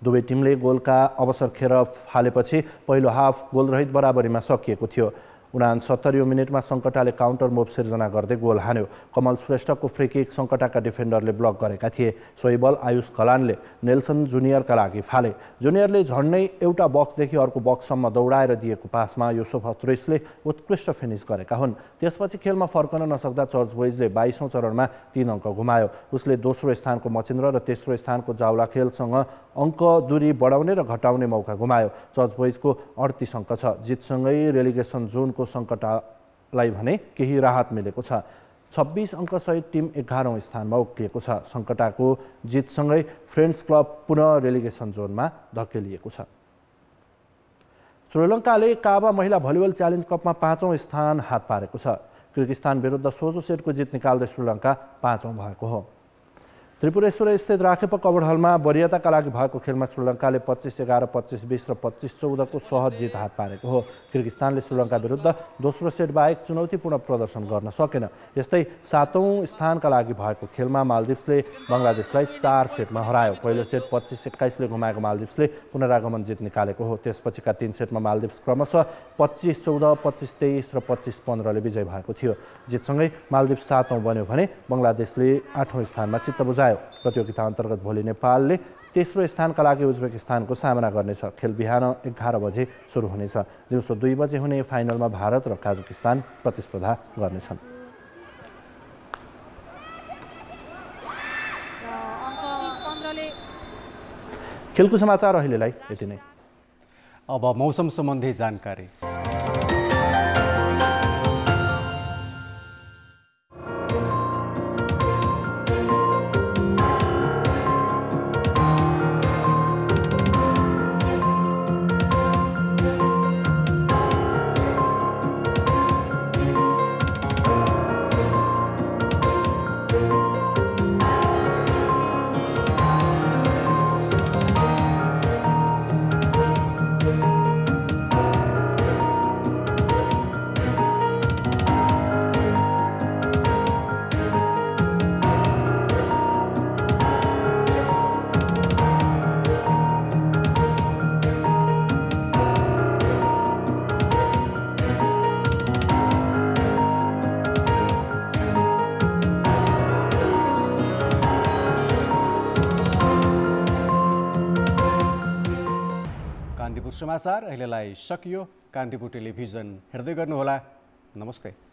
दुवै टिमले गोलका अवसर खेर फालेपछि पहिलो हाफ गोलरहित बराबरीमा सकिएको थियो। 69औं मिनेटमा सङ्कटाले काउन्टर मुभ सिर्जना गर्दै गोल हान्यो। कमल श्रेष्ठको फ्री किक सङ्कटाका डिफेन्डरले ब्लक गरेका थिए। सोही बल आयुष कलानले नेल्सन जुनियरका लागि फाले। जुनियरले झन्डै एउटा बक्सदेखि अर्को बक्ससम्म दौडाएर दिएको पासमा युसुफ हत्रुइसले उत्कृष्ट फिनिस गरेका हुन्। त्यसपछि खेलमा फर्कन नसक्दा चर्च बोइजले 22औं चरणमा 3 अङ्क गुमायो। उसले दोस्रो स्थानको मचिन्द्र र तेस्रो स्थानको जाउला खेलसँग अङ्क दूरी बढाउने र घटाउने मौका गुमायो। चर्च बोइजको 38 अङ्क छ। जितसँगै रेलिगेसन जोनको सङ्कटालाई भने केही राहत मिलेको छ। 26 अङ्कसहित टिम 11औं स्थानमा उक्लिएको छ। सङ्कटाको जितसँगै फ्रेन्ड्स क्लब पुनः रेलिगेसन जोनमा धकेलिएको छ। श्रीलङ्काले काबा महिला भलिबल च्यालेन्ज कपमा 5औं स्थान हात पारेको छ। किर्गिस्तान विरुद्ध सोझो सेटको जित निकाल्दै श्रीलङ्का 5औं भएको हो। त्रिपुरेश्वर स्थित राखेप कबड हलमा वरियताका लागि भएको खेलमा श्रीलङ्काले 25-11, 25-20 र 25-14 को सहज जित हात पारेको हो। किर्गिस्तानले श्रीलङ्का विरुद्ध दोस्रो सेट बाहेक चुनौतीपूर्ण प्रदर्शन गर्न सकेन। यस्तै 7औं स्थानका लागि भएको खेलमा मालदिप्सले बङ्गलादेशलाई 4 सेटमा हरायो। पहिलो सेट 25-21 ले गुमाएको मालदिप्सले पुनरागमन जित निकालेको हो। त्यसपछिका 3 सेटमा मालदिप्स क्रमशः 25-14, 25-23 र 25-15 ले विजय भएको थियो। जितसँगै मालदिप्स 7औं बन्यो भने बङ्गलादेशले 8औं स्थानमा चित्त बुझायो। प्रतियोगिता अन्तर्गत भोलि नेपालले तेस्रो स्थानका लागि उज्बेकिस्तानको सामना गर्नेछ। खेल बिहान 11 बजे सुरु हुनेछ। दिउँसो 2 बजे हुने फाइनलमा भारत र काजाकिस्तान प्रतिस्पर्धा गर्नेछन्। खेलको समाचार अहिलेलाई यति नै। अब मौसम सम्बन्धी जानकारी। समाचार अहिलेलाई सकियो। कान्तिपुर टेलिभिजन हेर्दै गर्नुहोला। नमस्ते।